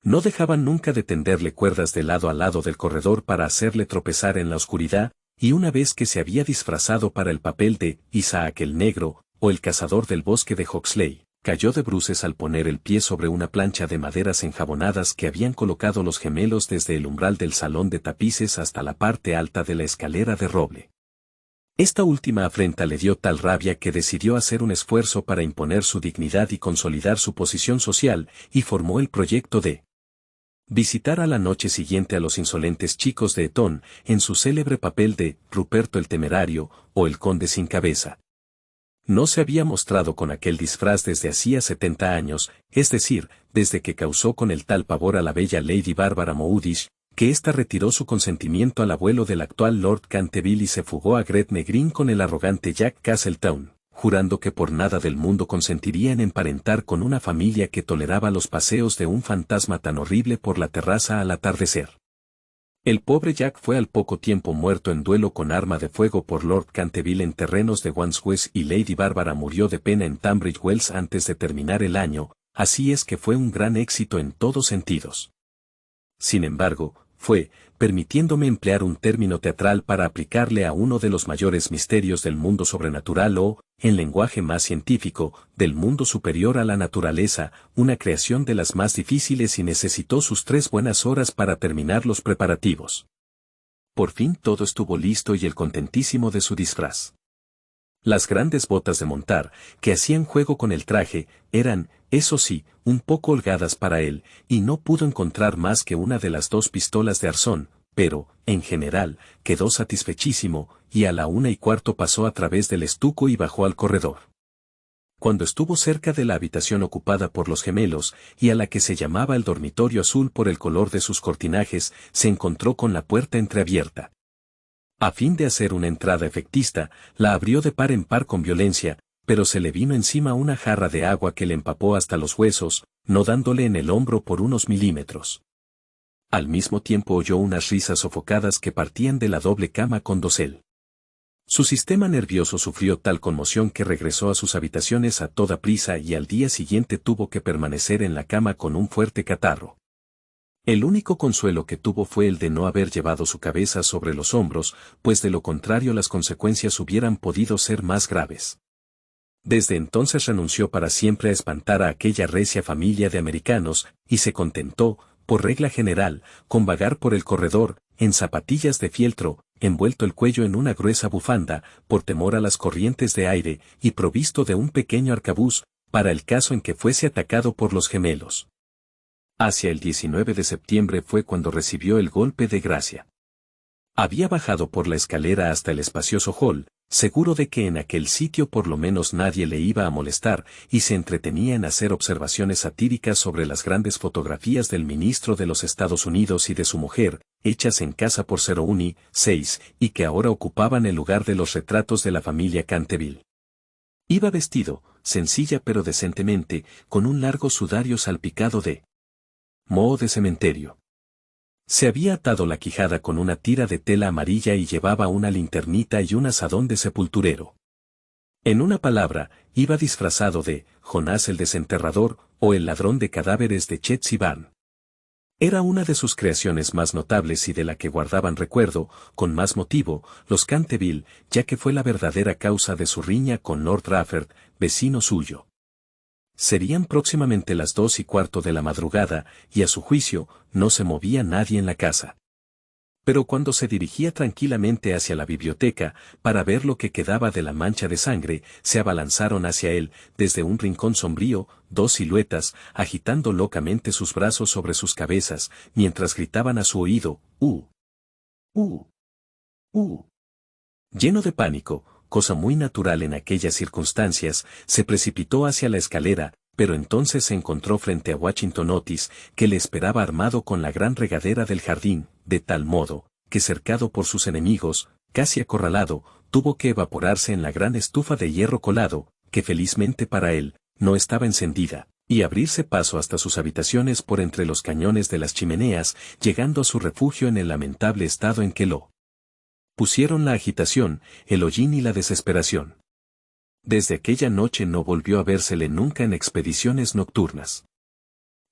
No dejaban nunca de tenderle cuerdas de lado a lado del corredor para hacerle tropezar en la oscuridad, y una vez que se había disfrazado para el papel de Isaac el Negro, o el cazador del bosque de Huxley, cayó de bruces al poner el pie sobre una plancha de maderas enjabonadas que habían colocado los gemelos desde el umbral del salón de tapices hasta la parte alta de la escalera de roble. Esta última afrenta le dio tal rabia que decidió hacer un esfuerzo para imponer su dignidad y consolidar su posición social, y formó el proyecto de visitar a la noche siguiente a los insolentes chicos de Eton, en su célebre papel de Ruperto el Temerario, o el Conde sin Cabeza. No se había mostrado con aquel disfraz desde hacía 70 años, es decir, desde que causó con el tal pavor a la bella Lady Barbara Mowdish, que ésta retiró su consentimiento al abuelo del actual Lord Canterville y se fugó a Gretna Green con el arrogante Jack Castletown, jurando que por nada del mundo consentiría en emparentar con una familia que toleraba los paseos de un fantasma tan horrible por la terraza al atardecer. El pobre Jack fue al poco tiempo muerto en duelo con arma de fuego por Lord Canterville en terrenos de Wandsworth, y Lady Barbara murió de pena en Tunbridge Wells antes de terminar el año, así es que fue un gran éxito en todos sentidos. Sin embargo, fue, permitiéndome emplear un término teatral para aplicarle a uno de los mayores misterios del mundo sobrenatural o, en lenguaje más científico, del mundo superior a la naturaleza, una creación de las más difíciles y necesitó sus 3 buenas horas para terminar los preparativos. Por fin todo estuvo listo y él contentísimo de su disfraz. Las grandes botas de montar, que hacían juego con el traje, eran, eso sí, un poco holgadas para él, y no pudo encontrar más que una de las 2 pistolas de arzón, pero, en general, quedó satisfechísimo, y a la 1:15 pasó a través del estuco y bajó al corredor. Cuando estuvo cerca de la habitación ocupada por los gemelos, y a la que se llamaba el dormitorio azul por el color de sus cortinajes, se encontró con la puerta entreabierta. A fin de hacer una entrada efectista, la abrió de par en par con violencia, pero se le vino encima una jarra de agua que le empapó hasta los huesos, no dándole en el hombro por unos milímetros. Al mismo tiempo oyó unas risas sofocadas que partían de la doble cama con dosel. Su sistema nervioso sufrió tal conmoción que regresó a sus habitaciones a toda prisa y al día siguiente tuvo que permanecer en la cama con un fuerte catarro. El único consuelo que tuvo fue el de no haber llevado su cabeza sobre los hombros, pues de lo contrario las consecuencias hubieran podido ser más graves. Desde entonces renunció para siempre a espantar a aquella recia familia de americanos, y se contentó, por regla general, con vagar por el corredor, en zapatillas de fieltro, envuelto el cuello en una gruesa bufanda, por temor a las corrientes de aire, y provisto de un pequeño arcabuz, para el caso en que fuese atacado por los gemelos. Hacia el 19 de septiembre fue cuando recibió el golpe de gracia. Había bajado por la escalera hasta el espacioso hall, seguro de que en aquel sitio por lo menos nadie le iba a molestar, y se entretenía en hacer observaciones satíricas sobre las grandes fotografías del ministro de los Estados Unidos y de su mujer, hechas en casa por 6, y que ahora ocupaban el lugar de los retratos de la familia Canterville. Iba vestido, sencilla pero decentemente, con un largo sudario salpicado de moho de cementerio. Se había atado la quijada con una tira de tela amarilla y llevaba una linternita y un azadón de sepulturero. En una palabra, iba disfrazado de Jonás el desenterrador o el ladrón de cadáveres de Chetty Barn. Era una de sus creaciones más notables y de la que guardaban recuerdo, con más motivo, los Canterville, ya que fue la verdadera causa de su riña con Lord Rufford, vecino suyo. Serían próximamente las 2:15 de la madrugada, y a su juicio, no se movía nadie en la casa. Pero cuando se dirigía tranquilamente hacia la biblioteca, para ver lo que quedaba de la mancha de sangre, se abalanzaron hacia él, desde un rincón sombrío, 2 siluetas, agitando locamente sus brazos sobre sus cabezas, mientras gritaban a su oído, ¡Uh! ¡Uh! ¡Uh! Lleno de pánico, cosa muy natural en aquellas circunstancias, se precipitó hacia la escalera, pero entonces se encontró frente a Washington Otis, que le esperaba armado con la gran regadera del jardín, de tal modo, que cercado por sus enemigos, casi acorralado, tuvo que evaporarse en la gran estufa de hierro colado, que felizmente para él, no estaba encendida, y abrirse paso hasta sus habitaciones por entre los cañones de las chimeneas, llegando a su refugio en el lamentable estado en que lo pusieron la agitación, el hollín y la desesperación. Desde aquella noche no volvió a vérsele nunca en expediciones nocturnas.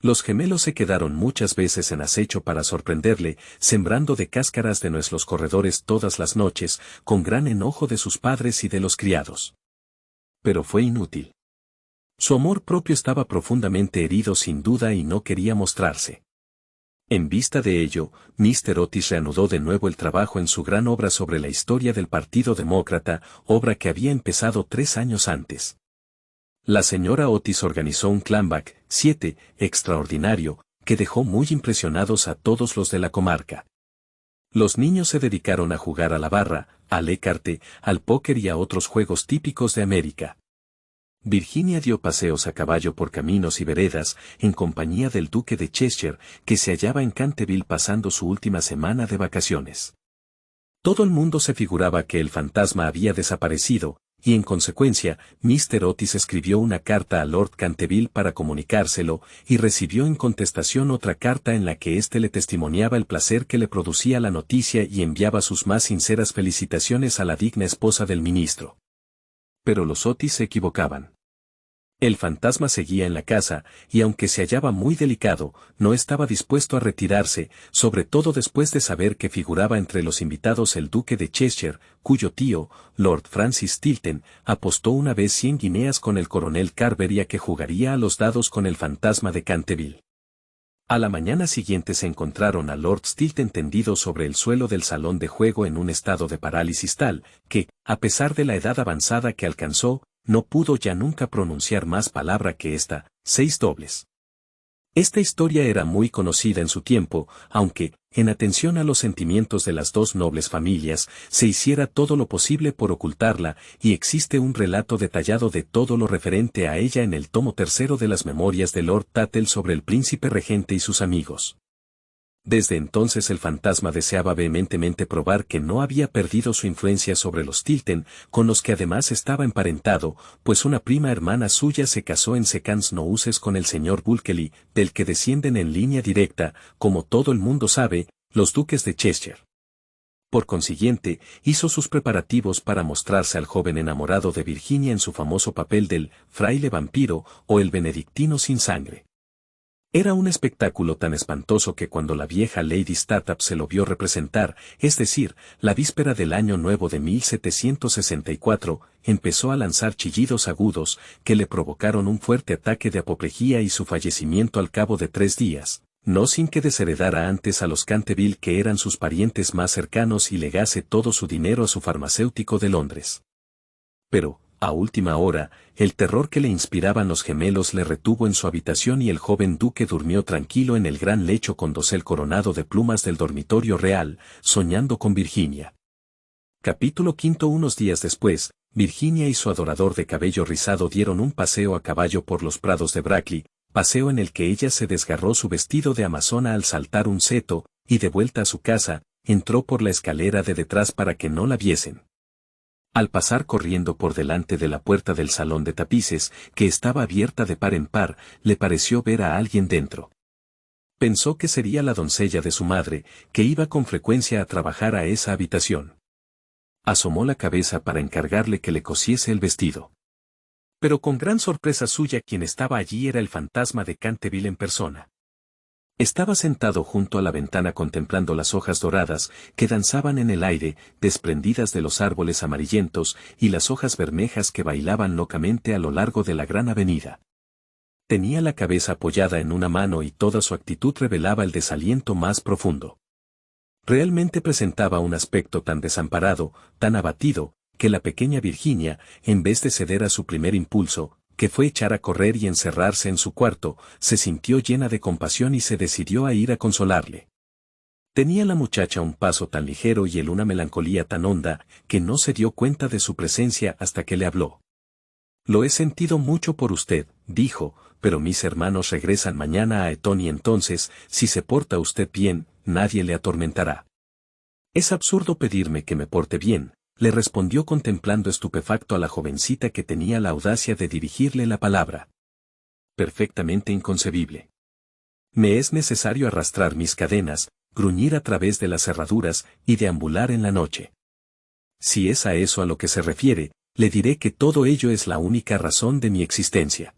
Los gemelos se quedaron muchas veces en acecho para sorprenderle, sembrando de cáscaras de nuez los corredores todas las noches, con gran enojo de sus padres y de los criados. Pero fue inútil. Su amor propio estaba profundamente herido sin duda y no quería mostrarse. En vista de ello, Mr. Otis reanudó de nuevo el trabajo en su gran obra sobre la historia del Partido Demócrata, obra que había empezado 3 años antes. La señora Otis organizó un clambag, 7, extraordinario, que dejó muy impresionados a todos los de la comarca. Los niños se dedicaron a jugar a la barra, al écarte, al póker y a otros juegos típicos de América. Virginia dio paseos a caballo por caminos y veredas, en compañía del duque de Cheshire, que se hallaba en Canterville pasando su última semana de vacaciones. Todo el mundo se figuraba que el fantasma había desaparecido, y en consecuencia, Mr. Otis escribió una carta a Lord Canterville para comunicárselo, y recibió en contestación otra carta en la que éste le testimoniaba el placer que le producía la noticia y enviaba sus más sinceras felicitaciones a la digna esposa del ministro. Pero los Otis se equivocaban. El fantasma seguía en la casa, y aunque se hallaba muy delicado, no estaba dispuesto a retirarse, sobre todo después de saber que figuraba entre los invitados el duque de Cheshire, cuyo tío, Lord Francis Tilton, apostó una vez 100 guineas con el coronel Carberry a que jugaría a los dados con el fantasma de Canterville. A la mañana siguiente se encontraron a Lord Tilton tendido sobre el suelo del salón de juego en un estado de parálisis tal, que, a pesar de la edad avanzada que alcanzó, no pudo ya nunca pronunciar más palabra que esta, 6 dobles. Esta historia era muy conocida en su tiempo, aunque, en atención a los sentimientos de las dos nobles familias, se hiciera todo lo posible por ocultarla, y existe un relato detallado de todo lo referente a ella en el tomo 3 de las memorias de Lord Tattle sobre el príncipe regente y sus amigos. Desde entonces el fantasma deseaba vehementemente probar que no había perdido su influencia sobre los Tilton, con los que además estaba emparentado, pues una prima hermana suya se casó en Secans Nouses con el señor Bulkeley, del que descienden en línea directa, como todo el mundo sabe, los duques de Cheshire. Por consiguiente, hizo sus preparativos para mostrarse al joven enamorado de Virginia en su famoso papel del fraile vampiro o el benedictino sin sangre. Era un espectáculo tan espantoso que cuando la vieja Lady Startup se lo vio representar, es decir, la víspera del año nuevo de 1764, empezó a lanzar chillidos agudos, que le provocaron un fuerte ataque de apoplejía y su fallecimiento al cabo de 3 días, no sin que desheredara antes a los Canterville que eran sus parientes más cercanos y legase todo su dinero a su farmacéutico de Londres. Pero, a última hora, el terror que le inspiraban los gemelos le retuvo en su habitación y el joven duque durmió tranquilo en el gran lecho con dosel coronado de plumas del dormitorio real, soñando con Virginia. Capítulo 5. Unos días después, Virginia y su adorador de cabello rizado dieron un paseo a caballo por los prados de Brackley, paseo en el que ella se desgarró su vestido de amazona al saltar un seto, y de vuelta a su casa, entró por la escalera de detrás para que no la viesen. Al pasar corriendo por delante de la puerta del salón de tapices, que estaba abierta de par en par, le pareció ver a alguien dentro. Pensó que sería la doncella de su madre, que iba con frecuencia a trabajar a esa habitación. Asomó la cabeza para encargarle que le cosiese el vestido. Pero con gran sorpresa suya quien estaba allí era el fantasma de Canterville en persona. Estaba sentado junto a la ventana contemplando las hojas doradas que danzaban en el aire, desprendidas de los árboles amarillentos, y las hojas bermejas que bailaban locamente a lo largo de la gran avenida. Tenía la cabeza apoyada en una mano y toda su actitud revelaba el desaliento más profundo. Realmente presentaba un aspecto tan desamparado, tan abatido, que la pequeña Virginia, en vez de ceder a su primer impulso, que fue echar a correr y encerrarse en su cuarto, se sintió llena de compasión y se decidió a ir a consolarle. Tenía la muchacha un paso tan ligero y él una melancolía tan honda, que no se dio cuenta de su presencia hasta que le habló. «Lo he sentido mucho por usted», dijo, «pero mis hermanos regresan mañana a Eton y entonces, si se porta usted bien, nadie le atormentará». «Es absurdo pedirme que me porte bien», le respondió contemplando estupefacto a la jovencita que tenía la audacia de dirigirle la palabra. «Perfectamente inconcebible. Me es necesario arrastrar mis cadenas, gruñir a través de las cerraduras y deambular en la noche. Si es a eso a lo que se refiere, le diré que todo ello es la única razón de mi existencia.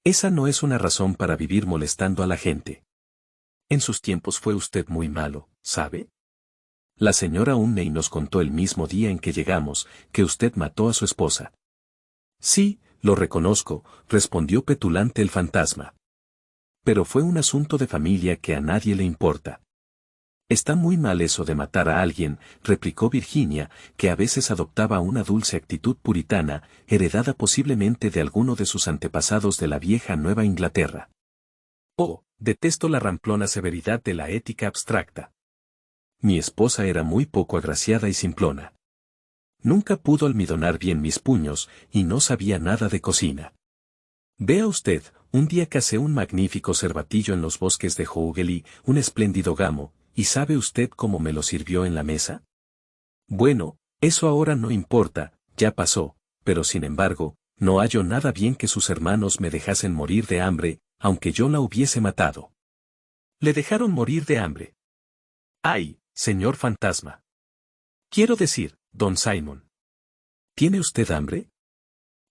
Esa no es una razón para vivir molestando a la gente. En sus tiempos fue usted muy malo, ¿sabe? La señora Unney nos contó el mismo día en que llegamos, que usted mató a su esposa. Sí, lo reconozco, respondió petulante el fantasma. Pero fue un asunto de familia que a nadie le importa. Está muy mal eso de matar a alguien, replicó Virginia, que a veces adoptaba una dulce actitud puritana, heredada posiblemente de alguno de sus antepasados de la vieja Nueva Inglaterra. Oh, detesto la ramplona severidad de la ética abstracta. Mi esposa era muy poco agraciada y simplona. Nunca pudo almidonar bien mis puños, y no sabía nada de cocina. Vea usted, un día cacé un magnífico cervatillo en los bosques de Hooghly, un espléndido gamo, ¿y sabe usted cómo me lo sirvió en la mesa? Bueno, eso ahora no importa, ya pasó, pero sin embargo, no hallo nada bien que sus hermanos me dejasen morir de hambre, aunque yo la hubiese matado. Le dejaron morir de hambre. ¡Ay, señor fantasma! Quiero decir, don Simon. ¿Tiene usted hambre?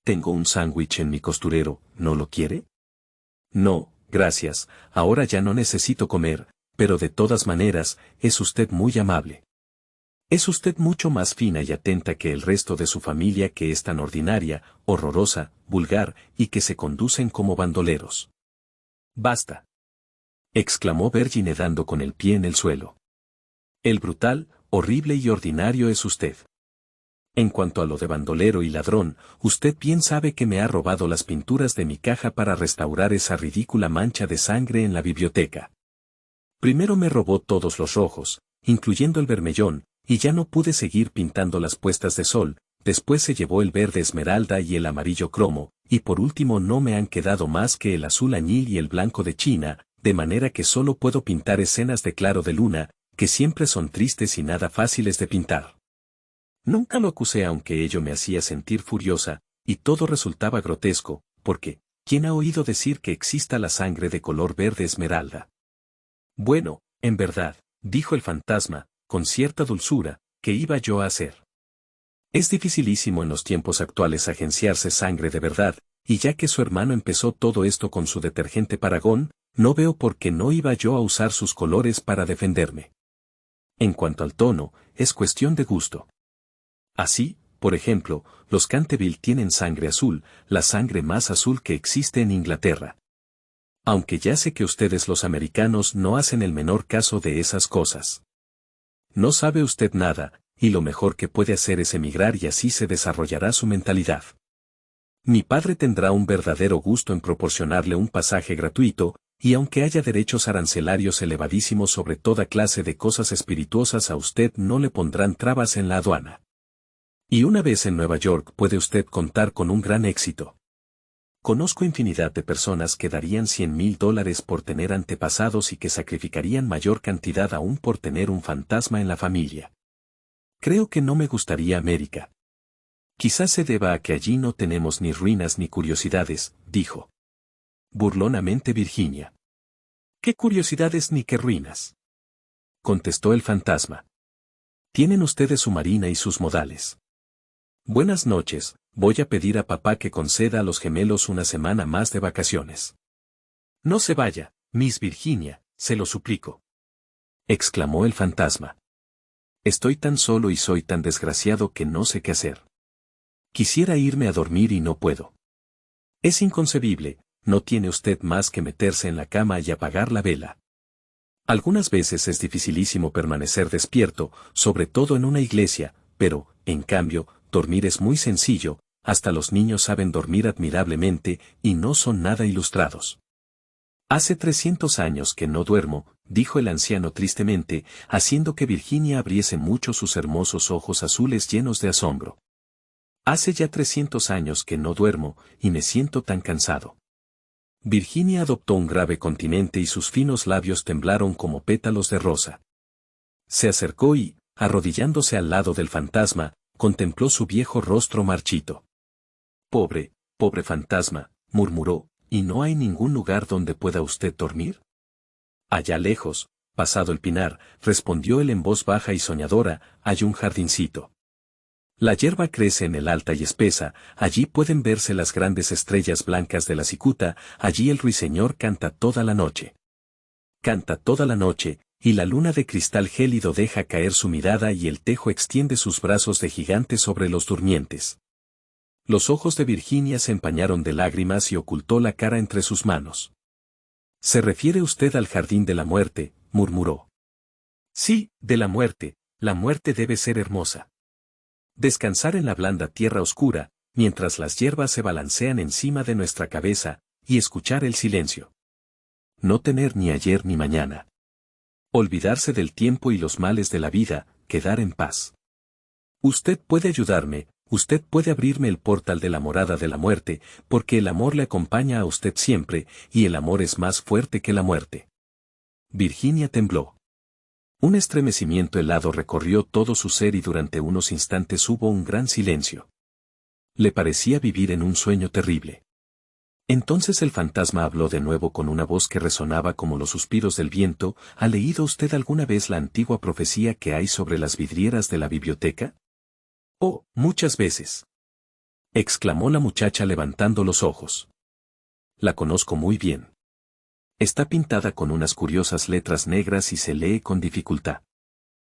Tengo un sándwich en mi costurero, ¿no lo quiere? No, gracias, ahora ya no necesito comer, pero de todas maneras, es usted muy amable. Es usted mucho más fina y atenta que el resto de su familia que es tan ordinaria, horrorosa, vulgar, y que se conducen como bandoleros. Basta. Exclamó Virginia dando con el pie en el suelo. El brutal, horrible y ordinario es usted. En cuanto a lo de bandolero y ladrón, usted bien sabe que me ha robado las pinturas de mi caja para restaurar esa ridícula mancha de sangre en la biblioteca. Primero me robó todos los rojos, incluyendo el bermellón, y ya no pude seguir pintando las puestas de sol, después se llevó el verde esmeralda y el amarillo cromo, y por último no me han quedado más que el azul añil y el blanco de China, de manera que solo puedo pintar escenas de claro de luna, que siempre son tristes y nada fáciles de pintar. Nunca lo acusé aunque ello me hacía sentir furiosa, y todo resultaba grotesco, porque, ¿quién ha oído decir que exista la sangre de color verde esmeralda? Bueno, en verdad, dijo el fantasma, con cierta dulzura, ¿qué iba yo a hacer? Es dificilísimo en los tiempos actuales agenciarse sangre de verdad, y ya que su hermano empezó todo esto con su detergente Paragón, no veo por qué no iba yo a usar sus colores para defenderme. En cuanto al tono, es cuestión de gusto. Así, por ejemplo, los Canterville tienen sangre azul, la sangre más azul que existe en Inglaterra. Aunque ya sé que ustedes los americanos no hacen el menor caso de esas cosas. No sabe usted nada, y lo mejor que puede hacer es emigrar y así se desarrollará su mentalidad. Mi padre tendrá un verdadero gusto en proporcionarle un pasaje gratuito, y aunque haya derechos arancelarios elevadísimos sobre toda clase de cosas espirituosas a usted no le pondrán trabas en la aduana. Y una vez en Nueva York puede usted contar con un gran éxito. Conozco infinidad de personas que darían $100,000 por tener antepasados y que sacrificarían mayor cantidad aún por tener un fantasma en la familia. Creo que no me gustaría América. Quizás se deba a que allí no tenemos ni ruinas ni curiosidades, dijo burlonamente Virginia. ¿Qué curiosidades ni qué ruinas? Contestó el fantasma. Tienen ustedes su marina y sus modales. Buenas noches, voy a pedir a papá que conceda a los gemelos una semana más de vacaciones. No se vaya, Miss Virginia, se lo suplico. Exclamó el fantasma. Estoy tan solo y soy tan desgraciado que no sé qué hacer. Quisiera irme a dormir y no puedo. Es inconcebible, no tiene usted más que meterse en la cama y apagar la vela. Algunas veces es dificilísimo permanecer despierto, sobre todo en una iglesia, pero, en cambio, dormir es muy sencillo, hasta los niños saben dormir admirablemente y no son nada ilustrados. Hace 300 años que no duermo, dijo el anciano tristemente, haciendo que Virginia abriese mucho sus hermosos ojos azules llenos de asombro. Hace ya 300 años que no duermo, y me siento tan cansado. Virginia adoptó un grave continente y sus finos labios temblaron como pétalos de rosa. Se acercó y, arrodillándose al lado del fantasma, contempló su viejo rostro marchito. Pobre, pobre fantasma, murmuró, ¿y no hay ningún lugar donde pueda usted dormir? Allá lejos, pasado el pinar, respondió él en voz baja y soñadora, hay un jardincito. La hierba crece en el alta y espesa, allí pueden verse las grandes estrellas blancas de la cicuta, allí el ruiseñor canta toda la noche. Canta toda la noche, y la luna de cristal gélido deja caer su mirada y el tejo extiende sus brazos de gigante sobre los durmientes. Los ojos de Virginia se empañaron de lágrimas y ocultó la cara entre sus manos. «¿Se refiere usted al jardín de la muerte?», murmuró. «Sí, de la muerte debe ser hermosa. Descansar en la blanda tierra oscura, mientras las hierbas se balancean encima de nuestra cabeza, y escuchar el silencio. No tener ni ayer ni mañana. Olvidarse del tiempo y los males de la vida, quedar en paz. Usted puede ayudarme, usted puede abrirme el portal de la morada de la muerte, porque el amor le acompaña a usted siempre, y el amor es más fuerte que la muerte». Virginia tembló. Un estremecimiento helado recorrió todo su ser y durante unos instantes hubo un gran silencio. Le parecía vivir en un sueño terrible. Entonces el fantasma habló de nuevo con una voz que resonaba como los suspiros del viento. ¿Ha leído usted alguna vez la antigua profecía que hay sobre las vidrieras de la biblioteca? «Oh, muchas veces», exclamó la muchacha levantando los ojos. «La conozco muy bien. Está pintada con unas curiosas letras negras y se lee con dificultad.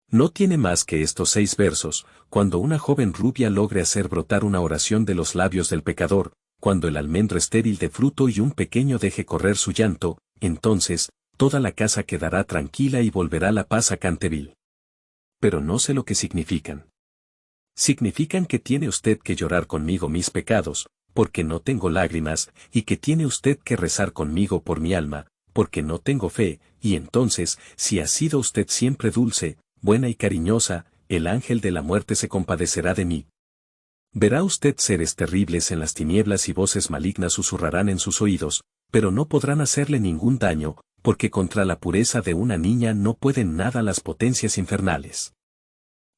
No tiene más que estos 6 versos: cuando una joven rubia logre hacer brotar una oración de los labios del pecador, cuando el almendro estéril de fruto y un pequeño deje correr su llanto, entonces, toda la casa quedará tranquila y volverá la paz a Canterville. Pero no sé lo que significan. Significan que tiene usted que llorar conmigo mis pecados, porque no tengo lágrimas, y que tiene usted que rezar conmigo por mi alma, porque no tengo fe, y entonces, si ha sido usted siempre dulce, buena y cariñosa, el ángel de la muerte se compadecerá de mí. Verá usted seres terribles en las tinieblas y voces malignas susurrarán en sus oídos, pero no podrán hacerle ningún daño, porque contra la pureza de una niña no pueden nada las potencias infernales».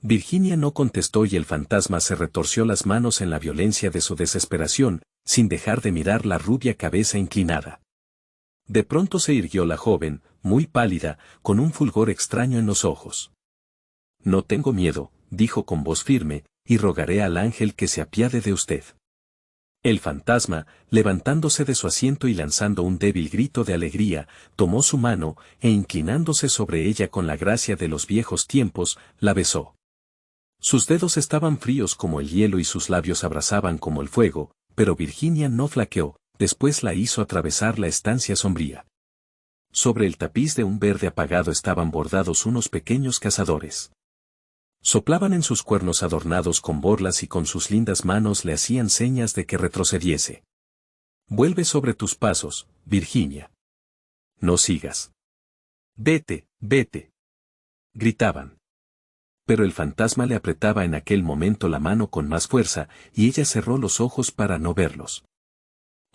Virginia no contestó y el fantasma se retorció las manos en la violencia de su desesperación, sin dejar de mirar la rubia cabeza inclinada. De pronto se irguió la joven, muy pálida, con un fulgor extraño en los ojos. «No tengo miedo», dijo con voz firme, «y rogaré al ángel que se apiade de usted». El fantasma, levantándose de su asiento y lanzando un débil grito de alegría, tomó su mano, e inclinándose sobre ella con la gracia de los viejos tiempos, la besó. Sus dedos estaban fríos como el hielo y sus labios abrasaban como el fuego, pero Virginia no flaqueó. Después la hizo atravesar la estancia sombría. Sobre el tapiz de un verde apagado estaban bordados unos pequeños cazadores. Soplaban en sus cuernos adornados con borlas y con sus lindas manos le hacían señas de que retrocediese. «Vuelve sobre tus pasos, Virginia. No sigas. Vete, vete», gritaban. Pero el fantasma le apretaba en aquel momento la mano con más fuerza, y ella cerró los ojos para no verlos.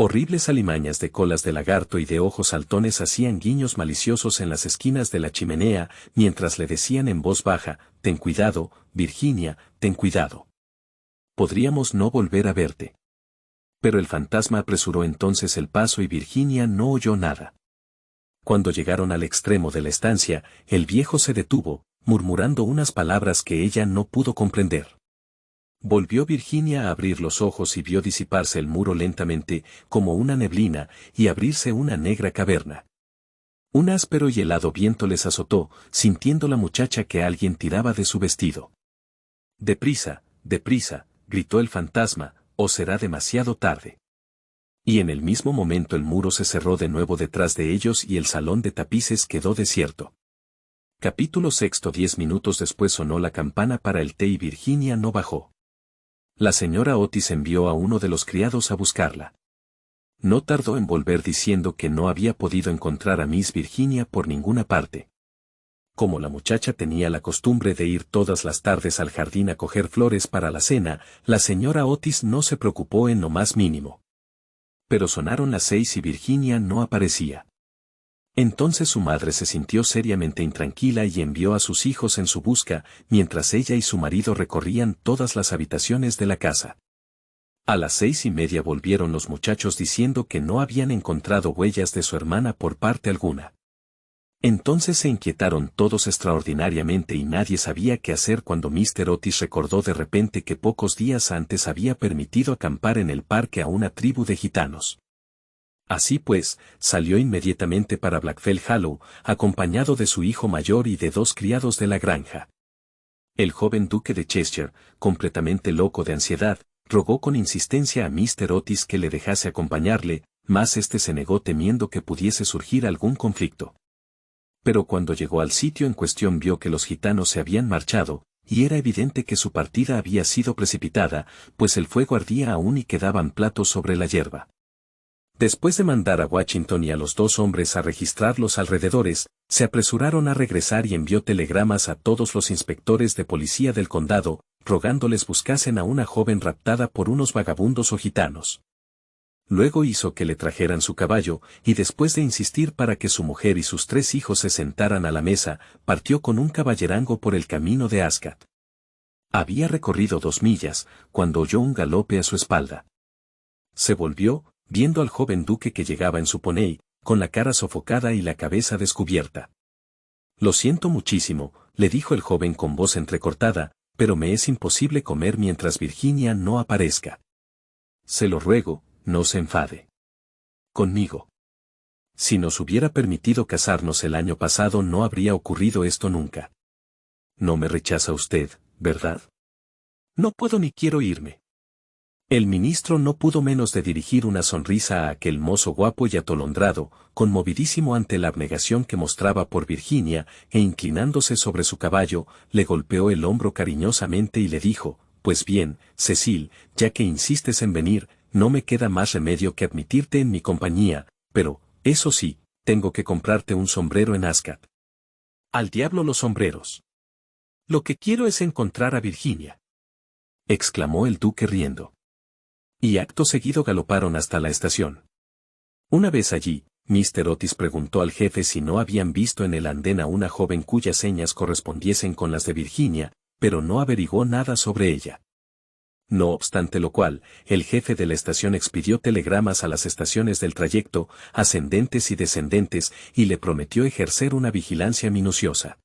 Horribles alimañas de colas de lagarto y de ojos saltones hacían guiños maliciosos en las esquinas de la chimenea, mientras le decían en voz baja: «Ten cuidado, Virginia, ten cuidado. Podríamos no volver a verte». Pero el fantasma apresuró entonces el paso y Virginia no oyó nada. Cuando llegaron al extremo de la estancia, el viejo se detuvo, murmurando unas palabras que ella no pudo comprender. Volvió Virginia a abrir los ojos y vio disiparse el muro lentamente, como una neblina, y abrirse una negra caverna. Un áspero y helado viento les azotó, sintiendo la muchacha que alguien tiraba de su vestido. «Deprisa, deprisa», gritó el fantasma, «o será demasiado tarde». Y en el mismo momento el muro se cerró de nuevo detrás de ellos y el salón de tapices quedó desierto. Capítulo 6. 10 minutos después sonó la campana para el té y Virginia no bajó. La señora Otis envió a uno de los criados a buscarla. No tardó en volver diciendo que no había podido encontrar a Miss Virginia por ninguna parte. Como la muchacha tenía la costumbre de ir todas las tardes al jardín a coger flores para la cena, la señora Otis no se preocupó en lo más mínimo. Pero sonaron las 6 y Virginia no aparecía. Entonces su madre se sintió seriamente intranquila y envió a sus hijos en su busca, mientras ella y su marido recorrían todas las habitaciones de la casa. A las 6:30 volvieron los muchachos diciendo que no habían encontrado huellas de su hermana por parte alguna. Entonces se inquietaron todos extraordinariamente y nadie sabía qué hacer cuando Mr. Otis recordó de repente que pocos días antes había permitido acampar en el parque a una tribu de gitanos. Así pues, salió inmediatamente para Blackfell Hollow, acompañado de su hijo mayor y de 2 criados de la granja. El joven duque de Cheshire, completamente loco de ansiedad, rogó con insistencia a Mr. Otis que le dejase acompañarle, mas éste se negó temiendo que pudiese surgir algún conflicto. Pero cuando llegó al sitio en cuestión vio que los gitanos se habían marchado, y era evidente que su partida había sido precipitada, pues el fuego ardía aún y quedaban platos sobre la hierba. Después de mandar a Washington y a los 2 hombres a registrar los alrededores, se apresuraron a regresar y envió telegramas a todos los inspectores de policía del condado, rogándoles buscasen a una joven raptada por unos vagabundos o gitanos. Luego hizo que le trajeran su caballo, y después de insistir para que su mujer y sus 3 hijos se sentaran a la mesa, partió con un caballerango por el camino de Ascot. Había recorrido 2 millas, cuando oyó un galope a su espalda. Se volvió, viendo al joven duque que llegaba en su poney, con la cara sofocada y la cabeza descubierta. «Lo siento muchísimo», le dijo el joven con voz entrecortada, «pero me es imposible comer mientras Virginia no aparezca. Se lo ruego, no se enfade conmigo. Si nos hubiera permitido casarnos el año pasado no habría ocurrido esto nunca. No me rechaza usted, ¿verdad? No puedo ni quiero irme». El ministro no pudo menos de dirigir una sonrisa a aquel mozo guapo y atolondrado, conmovidísimo ante la abnegación que mostraba por Virginia, e inclinándose sobre su caballo, le golpeó el hombro cariñosamente y le dijo, «Pues bien, Cecil, ya que insistes en venir, no me queda más remedio que admitirte en mi compañía, pero, eso sí, tengo que comprarte un sombrero en Ascot». «Al diablo los sombreros. Lo que quiero es encontrar a Virginia», exclamó el duque riendo. Y acto seguido galoparon hasta la estación. Una vez allí, Mr. Otis preguntó al jefe si no habían visto en el andén a una joven cuyas señas correspondiesen con las de Virginia, pero no averiguó nada sobre ella. No obstante lo cual, el jefe de la estación expidió telegramas a las estaciones del trayecto, ascendentes y descendentes, y le prometió ejercer una vigilancia minuciosa.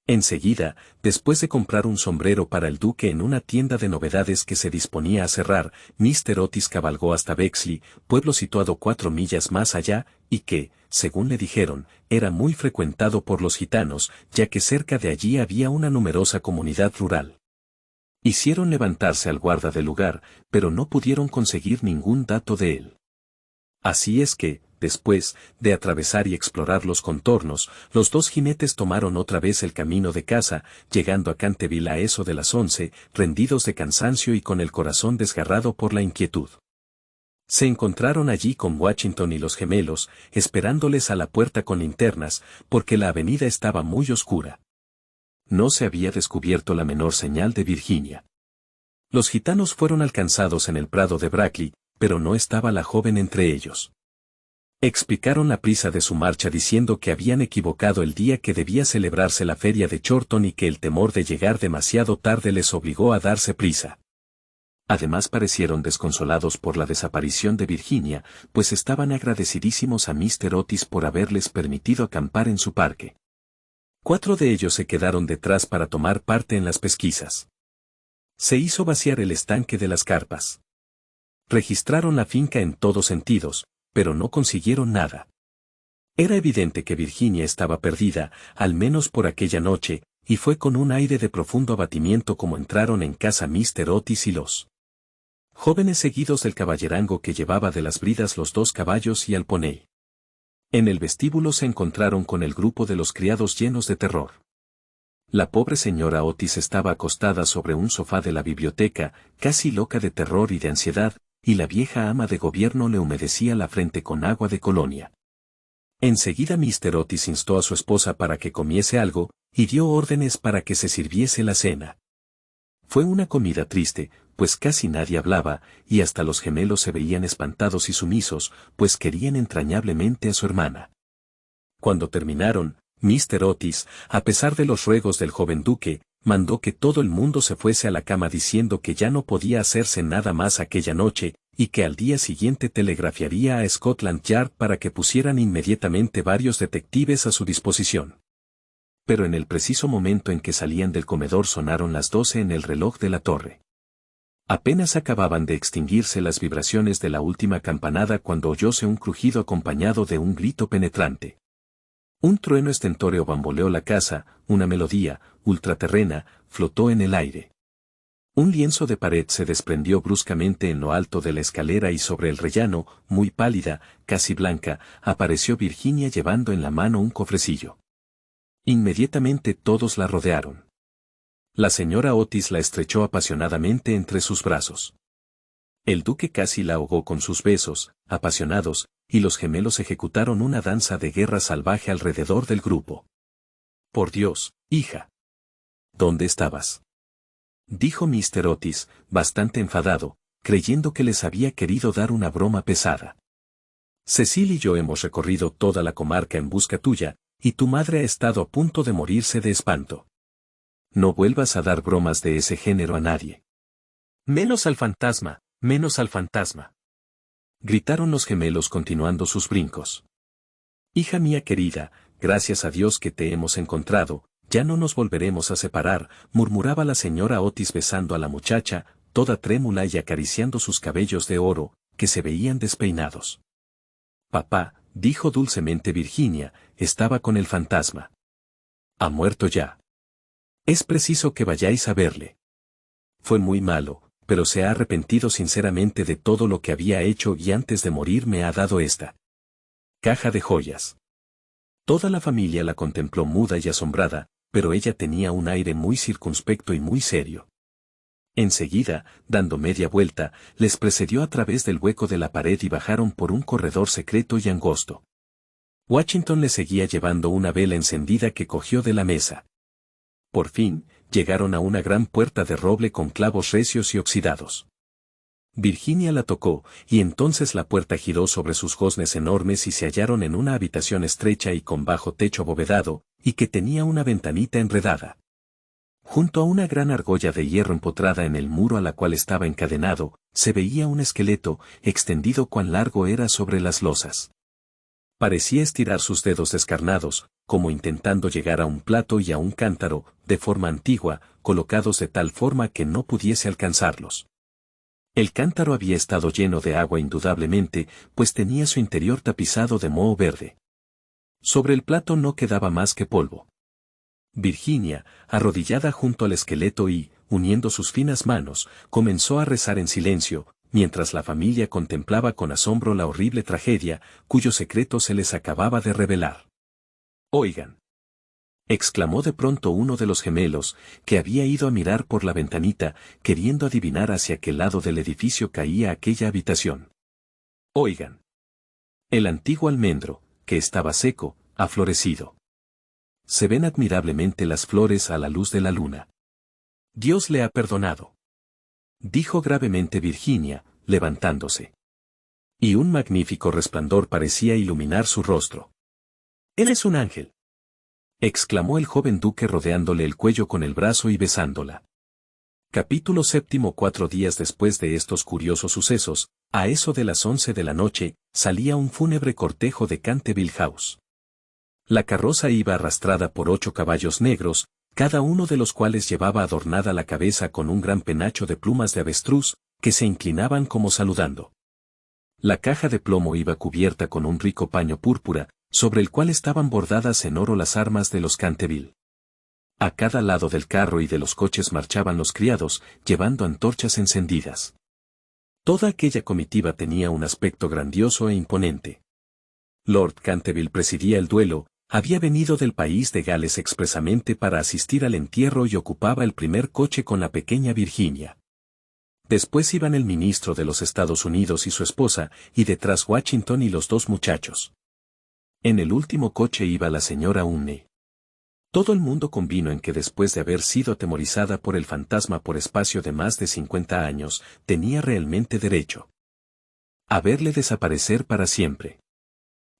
Enseguida, después de comprar un sombrero para el duque en una tienda de novedades que se disponía a cerrar, Mr. Otis cabalgó hasta Bexley, pueblo situado 4 millas más allá, y que, según le dijeron, era muy frecuentado por los gitanos, ya que cerca de allí había una numerosa comunidad rural. Hicieron levantarse al guarda del lugar, pero no pudieron conseguir ningún dato de él. Así es que, después de atravesar y explorar los contornos, los 2 jinetes tomaron otra vez el camino de casa, llegando a Canterville a eso de las 11, rendidos de cansancio y con el corazón desgarrado por la inquietud. Se encontraron allí con Washington y los gemelos, esperándoles a la puerta con linternas, porque la avenida estaba muy oscura. No se había descubierto la menor señal de Virginia. Los gitanos fueron alcanzados en el prado de Brackley, pero no estaba la joven entre ellos. Explicaron la prisa de su marcha diciendo que habían equivocado el día que debía celebrarse la feria de Chorton y que el temor de llegar demasiado tarde les obligó a darse prisa. Además parecieron desconsolados por la desaparición de Virginia, pues estaban agradecidísimos a Mr. Otis por haberles permitido acampar en su parque. 4 de ellos se quedaron detrás para tomar parte en las pesquisas. Se hizo vaciar el estanque de las carpas. Registraron la finca en todos sentidos, pero no consiguieron nada. Era evidente que Virginia estaba perdida, al menos por aquella noche, y fue con un aire de profundo abatimiento como entraron en casa Mr. Otis y los jóvenes seguidos del caballerango que llevaba de las bridas los 2 caballos y al poney. En el vestíbulo se encontraron con el grupo de los criados llenos de terror. La pobre señora Otis estaba acostada sobre un sofá de la biblioteca, casi loca de terror y de ansiedad, y la vieja ama de gobierno le humedecía la frente con agua de colonia. Enseguida Mr. Otis instó a su esposa para que comiese algo, y dio órdenes para que se sirviese la cena. Fue una comida triste, pues casi nadie hablaba, y hasta los gemelos se veían espantados y sumisos, pues querían entrañablemente a su hermana. Cuando terminaron, Mr. Otis, a pesar de los ruegos del joven duque, mandó que todo el mundo se fuese a la cama diciendo que ya no podía hacerse nada más aquella noche, y que al día siguiente telegrafiaría a Scotland Yard para que pusieran inmediatamente varios detectives a su disposición. Pero en el preciso momento en que salían del comedor sonaron las 12 en el reloj de la torre. Apenas acababan de extinguirse las vibraciones de la última campanada cuando oyóse un crujido acompañado de un grito penetrante. Un trueno estentóreo bamboleó la casa, una melodía, ultraterrena, flotó en el aire. Un lienzo de pared se desprendió bruscamente en lo alto de la escalera y sobre el rellano, muy pálida, casi blanca, apareció Virginia llevando en la mano un cofrecillo. Inmediatamente todos la rodearon. La señora Otis la estrechó apasionadamente entre sus brazos. El duque casi la ahogó con sus besos, apasionados, y los gemelos ejecutaron una danza de guerra salvaje alrededor del grupo. «Por Dios, hija. ¿Dónde estabas?», dijo Mr. Otis, bastante enfadado, creyendo que les había querido dar una broma pesada. «Cecil y yo hemos recorrido toda la comarca en busca tuya, y tu madre ha estado a punto de morirse de espanto. No vuelvas a dar bromas de ese género a nadie. Menos al fantasma, menos al fantasma», gritaron los gemelos continuando sus brincos. «Hija mía querida, gracias a Dios que te hemos encontrado, ya no nos volveremos a separar», murmuraba la señora Otis besando a la muchacha, toda trémula y acariciando sus cabellos de oro, que se veían despeinados. «Papá», dijo dulcemente Virginia, «estaba con el fantasma. Ha muerto ya. Es preciso que vayáis a verle. Fue muy malo, pero se ha arrepentido sinceramente de todo lo que había hecho y antes de morir me ha dado esta caja de joyas». Toda la familia la contempló muda y asombrada, pero ella tenía un aire muy circunspecto y muy serio. Enseguida, dando media vuelta, les precedió a través del hueco de la pared y bajaron por un corredor secreto y angosto. Washington le seguía llevando una vela encendida que cogió de la mesa. Por fin, llegaron a una gran puerta de roble con clavos recios y oxidados. Virginia la tocó, y entonces la puerta giró sobre sus goznes enormes y se hallaron en una habitación estrecha y con bajo techo abovedado, y que tenía una ventanita enredada. Junto a una gran argolla de hierro empotrada en el muro a la cual estaba encadenado, se veía un esqueleto, extendido cuán largo era sobre las losas. Parecía estirar sus dedos descarnados, como intentando llegar a un plato y a un cántaro, de forma antigua, colocados de tal forma que no pudiese alcanzarlos. El cántaro había estado lleno de agua indudablemente, pues tenía su interior tapizado de moho verde. Sobre el plato no quedaba más que polvo. Virginia, arrodillada junto al esqueleto y, uniendo sus finas manos, comenzó a rezar en silencio, mientras la familia contemplaba con asombro la horrible tragedia, cuyo secreto se les acababa de revelar. «Oigan», exclamó de pronto uno de los gemelos, que había ido a mirar por la ventanita, queriendo adivinar hacia qué lado del edificio caía aquella habitación. «Oigan. El antiguo almendro, que estaba seco, ha florecido. Se ven admirablemente las flores a la luz de la luna. Dios le ha perdonado», dijo gravemente Virginia, levantándose. Y un magnífico resplandor parecía iluminar su rostro. «Eres un ángel», exclamó el joven duque rodeándole el cuello con el brazo y besándola. Capítulo 7. 4 días después de estos curiosos sucesos, a eso de las 11 de la noche, salía un fúnebre cortejo de Canterville House. La carroza iba arrastrada por 8 caballos negros, cada uno de los cuales llevaba adornada la cabeza con un gran penacho de plumas de avestruz, que se inclinaban como saludando. La caja de plomo iba cubierta con un rico paño púrpura, sobre el cual estaban bordadas en oro las armas de los Canterville. A cada lado del carro y de los coches marchaban los criados, llevando antorchas encendidas. Toda aquella comitiva tenía un aspecto grandioso e imponente. Lord Canterville presidía el duelo, había venido del país de Gales expresamente para asistir al entierro y ocupaba el primer coche con la pequeña Virginia. Después iban el ministro de los Estados Unidos y su esposa, y detrás Washington y los 2 muchachos. En el último coche iba la señora Umney. Todo el mundo convino en que después de haber sido atemorizada por el fantasma por espacio de más de 50 años, tenía realmente derecho a verle desaparecer para siempre.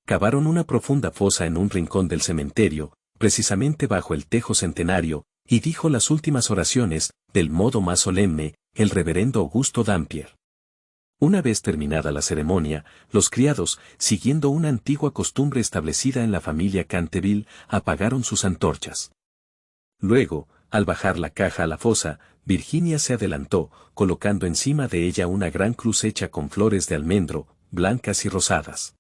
Cavaron una profunda fosa en un rincón del cementerio, precisamente bajo el tejo centenario, y dijo las últimas oraciones, del modo más solemne, el reverendo Augusto Dampier. Una vez terminada la ceremonia, los criados, siguiendo una antigua costumbre establecida en la familia Canteville, apagaron sus antorchas. Luego, al bajar la caja a la fosa, Virginia se adelantó, colocando encima de ella una gran cruz hecha con flores de almendro, blancas y rosadas.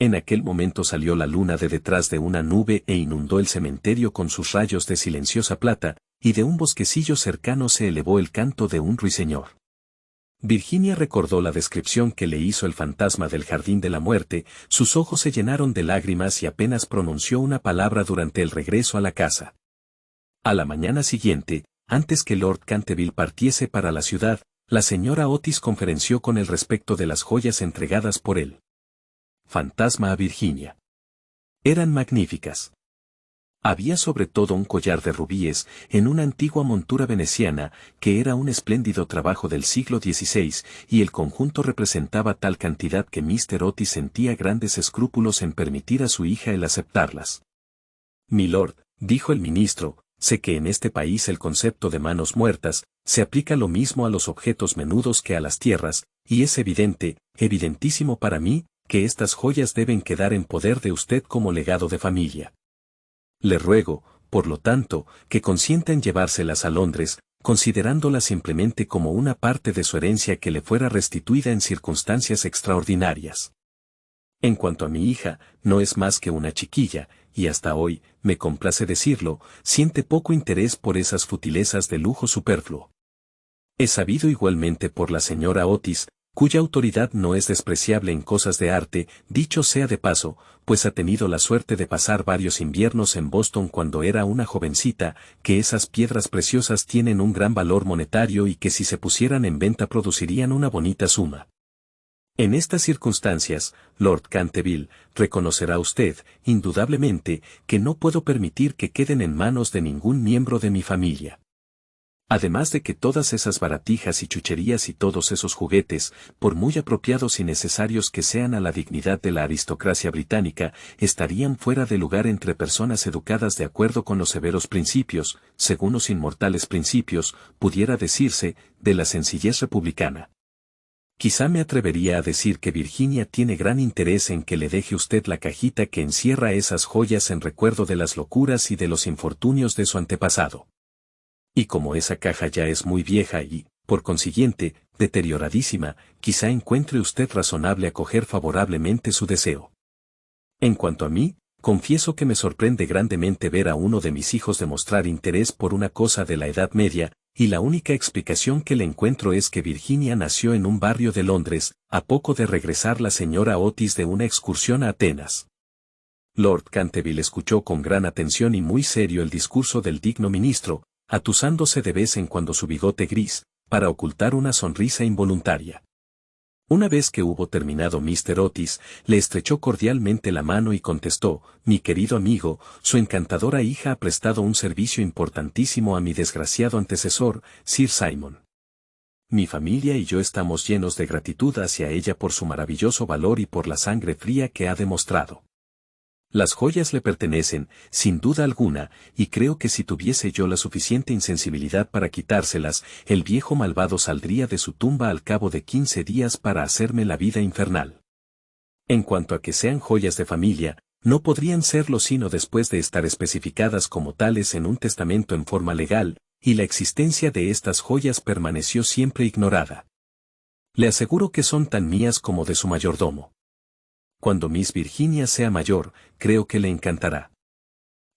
En aquel momento salió la luna de detrás de una nube e inundó el cementerio con sus rayos de silenciosa plata, y de un bosquecillo cercano se elevó el canto de un ruiseñor. Virginia recordó la descripción que le hizo el fantasma del jardín de la muerte, sus ojos se llenaron de lágrimas y apenas pronunció una palabra durante el regreso a la casa. A la mañana siguiente, antes que Lord Canteville partiese para la ciudad, la señora Otis conferenció con él respecto de las joyas entregadas por él. Fantasma a Virginia. Eran magníficas. Había sobre todo un collar de rubíes, en una antigua montura veneciana, que era un espléndido trabajo del siglo XVI, y el conjunto representaba tal cantidad que Mr. Otis sentía grandes escrúpulos en permitir a su hija el aceptarlas. Milord, dijo el ministro, sé que en este país el concepto de manos muertas, se aplica lo mismo a los objetos menudos que a las tierras, y es evidente, evidentísimo para mí, que estas joyas deben quedar en poder de usted como legado de familia. Le ruego, por lo tanto, que consienta en llevárselas a Londres, considerándolas simplemente como una parte de su herencia que le fuera restituida en circunstancias extraordinarias. En cuanto a mi hija, no es más que una chiquilla, y hasta hoy, me complace decirlo, siente poco interés por esas futilezas de lujo superfluo. He sabido igualmente por la señora Otis, cuya autoridad no es despreciable en cosas de arte, dicho sea de paso, pues ha tenido la suerte de pasar varios inviernos en Boston cuando era una jovencita, que esas piedras preciosas tienen un gran valor monetario y que si se pusieran en venta producirían una bonita suma. En estas circunstancias, Lord Canteville, reconocerá usted, indudablemente, que no puedo permitir que queden en manos de ningún miembro de mi familia. Además de que todas esas baratijas y chucherías y todos esos juguetes, por muy apropiados y necesarios que sean a la dignidad de la aristocracia británica, estarían fuera de lugar entre personas educadas de acuerdo con los severos principios, según los inmortales principios, pudiera decirse, de la sencillez republicana. Quizá me atrevería a decir que Virginia tiene gran interés en que le deje usted la cajita que encierra esas joyas en recuerdo de las locuras y de los infortunios de su antepasado. Y como esa caja ya es muy vieja y, por consiguiente, deterioradísima, quizá encuentre usted razonable acoger favorablemente su deseo. En cuanto a mí, confieso que me sorprende grandemente ver a uno de mis hijos demostrar interés por una cosa de la Edad Media, y la única explicación que le encuentro es que Virginia nació en un barrio de Londres, a poco de regresar la señora Otis de una excursión a Atenas. Lord Canteville escuchó con gran atención y muy serio el discurso del digno ministro, atusándose de vez en cuando su bigote gris, para ocultar una sonrisa involuntaria. Una vez que hubo terminado Mr. Otis, le estrechó cordialmente la mano y contestó, mi querido amigo, su encantadora hija ha prestado un servicio importantísimo a mi desgraciado antecesor, Sir Simon. Mi familia y yo estamos llenos de gratitud hacia ella por su maravilloso valor y por la sangre fría que ha demostrado. Las joyas le pertenecen, sin duda alguna, y creo que si tuviese yo la suficiente insensibilidad para quitárselas, el viejo malvado saldría de su tumba al cabo de 15 días para hacerme la vida infernal. En cuanto a que sean joyas de familia, no podrían serlo sino después de estar especificadas como tales en un testamento en forma legal, y la existencia de estas joyas permaneció siempre ignorada. Le aseguro que son tan mías como de su mayordomo. Cuando Miss Virginia sea mayor, creo que le encantará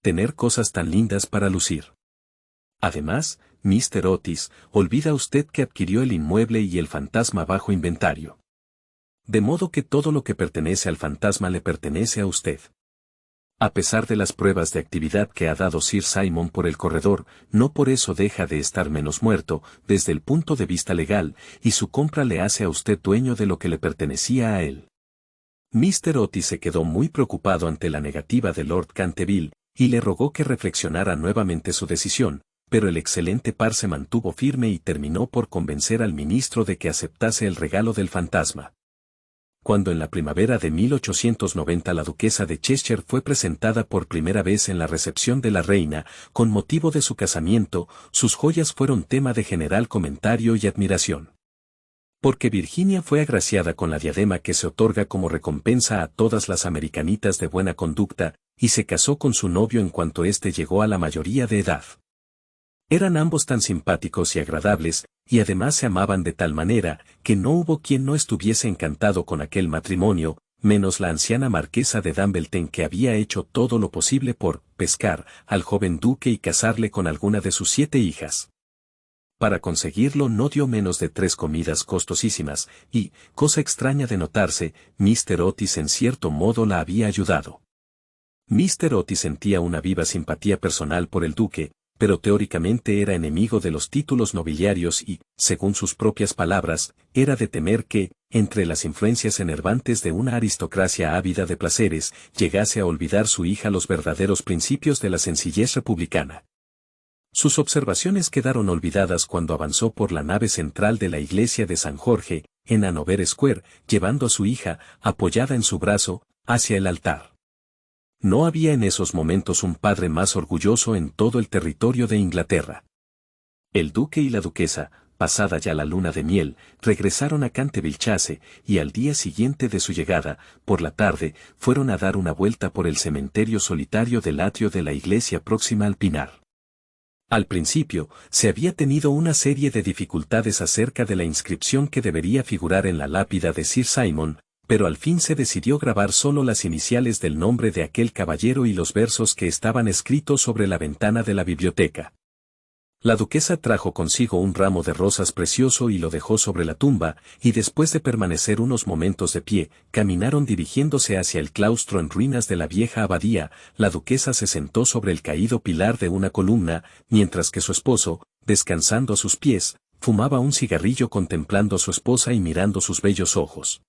tener cosas tan lindas para lucir. Además, Mr. Otis, olvida usted que adquirió el inmueble y el fantasma bajo inventario. De modo que todo lo que pertenece al fantasma le pertenece a usted. A pesar de las pruebas de actividad que ha dado Sir Simon por el corredor, no por eso deja de estar menos muerto, desde el punto de vista legal, y su compra le hace a usted dueño de lo que le pertenecía a él. Mr. Otis se quedó muy preocupado ante la negativa de Lord Canteville, y le rogó que reflexionara nuevamente su decisión, pero el excelente par se mantuvo firme y terminó por convencer al ministro de que aceptase el regalo del fantasma. cuando en la primavera de 1890 la duquesa de Cheshire fue presentada por primera vez en la recepción de la reina, con motivo de su casamiento, sus joyas fueron tema de general comentario y admiración. Porque Virginia fue agraciada con la diadema que se otorga como recompensa a todas las americanitas de buena conducta, y se casó con su novio en cuanto éste llegó a la mayoría de edad. Eran ambos tan simpáticos y agradables, y además se amaban de tal manera, que no hubo quien no estuviese encantado con aquel matrimonio, menos la anciana marquesa de Dumbleton, que había hecho todo lo posible por pescar al joven duque y casarle con alguna de sus 7 hijas. Para conseguirlo no dio menos de 3 comidas costosísimas, y, cosa extraña de notarse, Mr. Otis en cierto modo la había ayudado. Mr. Otis sentía una viva simpatía personal por el duque, pero teóricamente era enemigo de los títulos nobiliarios y, según sus propias palabras, era de temer que, entre las influencias enervantes de una aristocracia ávida de placeres, llegase a olvidar su hija los verdaderos principios de la sencillez republicana. Sus observaciones quedaron olvidadas cuando avanzó por la nave central de la iglesia de San Jorge, en Hanover Square, llevando a su hija, apoyada en su brazo, hacia el altar. No había en esos momentos un padre más orgulloso en todo el territorio de Inglaterra. El duque y la duquesa, pasada ya la luna de miel, regresaron a Canterville Chase, y al día siguiente de su llegada, por la tarde, fueron a dar una vuelta por el cementerio solitario del atrio de la iglesia próxima al Pinar. Al principio, se había tenido una serie de dificultades acerca de la inscripción que debería figurar en la lápida de Sir Simon, pero al fin se decidió grabar solo las iniciales del nombre de aquel caballero y los versos que estaban escritos sobre la ventana de la biblioteca. La duquesa trajo consigo un ramo de rosas precioso y lo dejó sobre la tumba, y después de permanecer unos momentos de pie, caminaron dirigiéndose hacia el claustro en ruinas de la vieja abadía. La duquesa se sentó sobre el caído pilar de una columna, mientras que su esposo, descansando a sus pies, fumaba un cigarrillo contemplando a su esposa y mirando sus bellos ojos.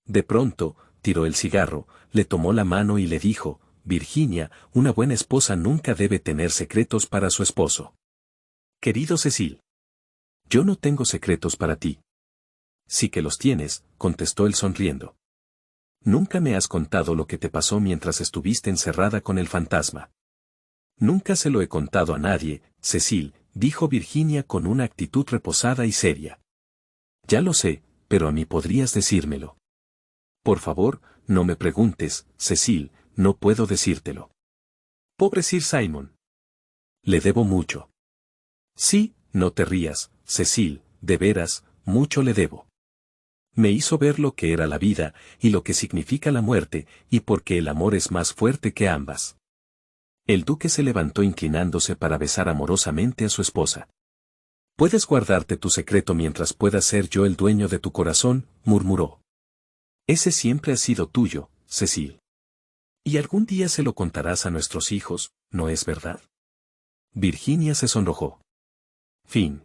De pronto, tiró el cigarro, le tomó la mano y le dijo: «Virginia, una buena esposa nunca debe tener secretos para su esposo». «Querido Cecil, yo no tengo secretos para ti». «Sí que los tienes», contestó él sonriendo. «Nunca me has contado lo que te pasó mientras estuviste encerrada con el fantasma». «Nunca se lo he contado a nadie, Cecil», dijo Virginia con una actitud reposada y seria. «Ya lo sé, pero a mí podrías decírmelo». «Por favor, no me preguntes, Cecil, no puedo decírtelo». «Pobre Sir Simon. Le debo mucho». «Sí, no te rías, Cecil, de veras, mucho le debo. Me hizo ver lo que era la vida, y lo que significa la muerte, y porque el amor es más fuerte que ambas». El duque se levantó inclinándose para besar amorosamente a su esposa. «Puedes guardarte tu secreto mientras pueda ser yo el dueño de tu corazón», murmuró. «Ese siempre ha sido tuyo, Cecil. Y algún día se lo contarás a nuestros hijos, ¿no es verdad?» Virginia se sonrojó. Fin.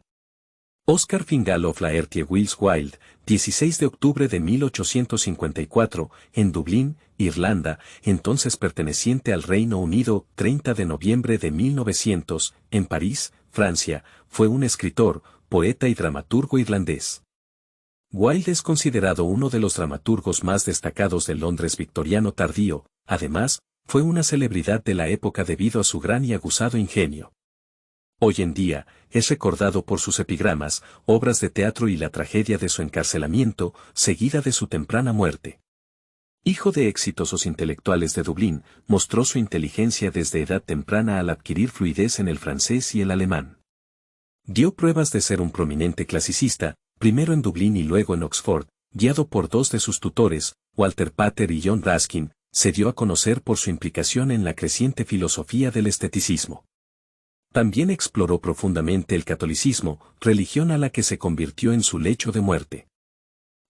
Oscar Fingal Flaherty Wills Wilde, 16 de octubre de 1854, en Dublín, Irlanda, entonces perteneciente al Reino Unido, 30 de noviembre de 1900, en París, Francia, fue un escritor, poeta y dramaturgo irlandés. Wilde es considerado uno de los dramaturgos más destacados del Londres victoriano tardío. Además, fue una celebridad de la época debido a su gran y aguzado ingenio. Hoy en día, es recordado por sus epigramas, obras de teatro y la tragedia de su encarcelamiento, seguida de su temprana muerte. Hijo de exitosos intelectuales de Dublín, mostró su inteligencia desde edad temprana al adquirir fluidez en el francés y el alemán. Dio pruebas de ser un prominente clasicista, primero en Dublín y luego en Oxford, guiado por 2 de sus tutores, Walter Pater y John Ruskin. Se dio a conocer por su implicación en la creciente filosofía del esteticismo. También exploró profundamente el catolicismo, religión a la que se convirtió en su lecho de muerte.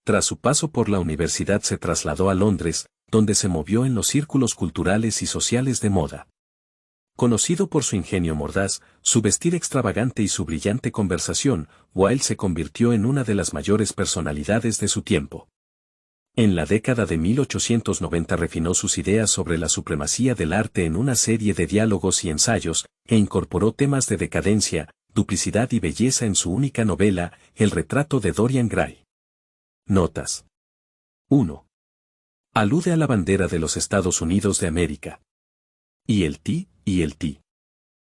Tras su paso por la universidad se trasladó a Londres, donde se movió en los círculos culturales y sociales de moda. Conocido por su ingenio mordaz, su vestir extravagante y su brillante conversación, Wilde se convirtió en una de las mayores personalidades de su tiempo. En la década de 1890 refinó sus ideas sobre la supremacía del arte en una serie de diálogos y ensayos, e incorporó temas de decadencia, duplicidad y belleza en su única novela, El retrato de Dorian Gray. Notas. 1. Alude a la bandera de los Estados Unidos de América. Y el T.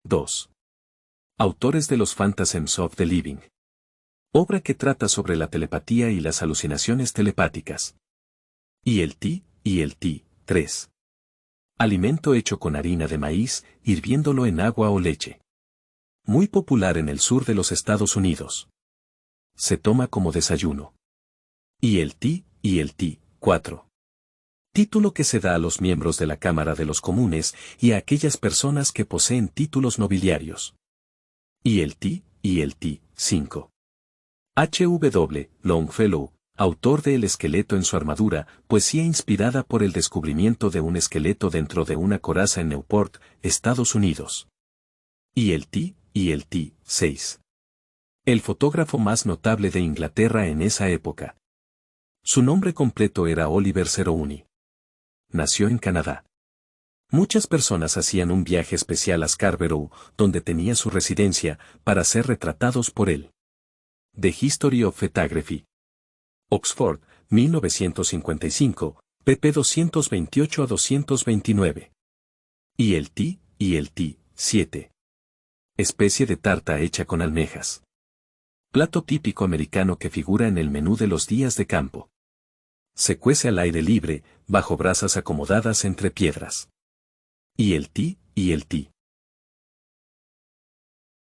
2. Autores de los Phantasms of the Living. Obra que trata sobre la telepatía y las alucinaciones telepáticas. Y el T. 3. Alimento hecho con harina de maíz, hirviéndolo en agua o leche. Muy popular en el sur de los Estados Unidos. Se toma como desayuno. Y el T. 4. Título que se da a los miembros de la Cámara de los Comunes y a aquellas personas que poseen títulos nobiliarios. Y el T. 5. H.W. Longfellow, autor de El esqueleto en su armadura, poesía inspirada por el descubrimiento de un esqueleto dentro de una coraza en Newport, Estados Unidos. Y el T. 6. El fotógrafo más notable de Inglaterra en esa época. Su nombre completo era Oliver Cerowny. Nació en Canadá. Muchas personas hacían un viaje especial a Scarborough, donde tenía su residencia, para ser retratados por él. The History of Photography. Oxford, 1955, pp 228 a 229. Y el T. 7. Especie de tarta hecha con almejas. Plato típico americano que figura en el menú de los días de campo. Se cuece al aire libre, bajo brasas acomodadas entre piedras. Y el T.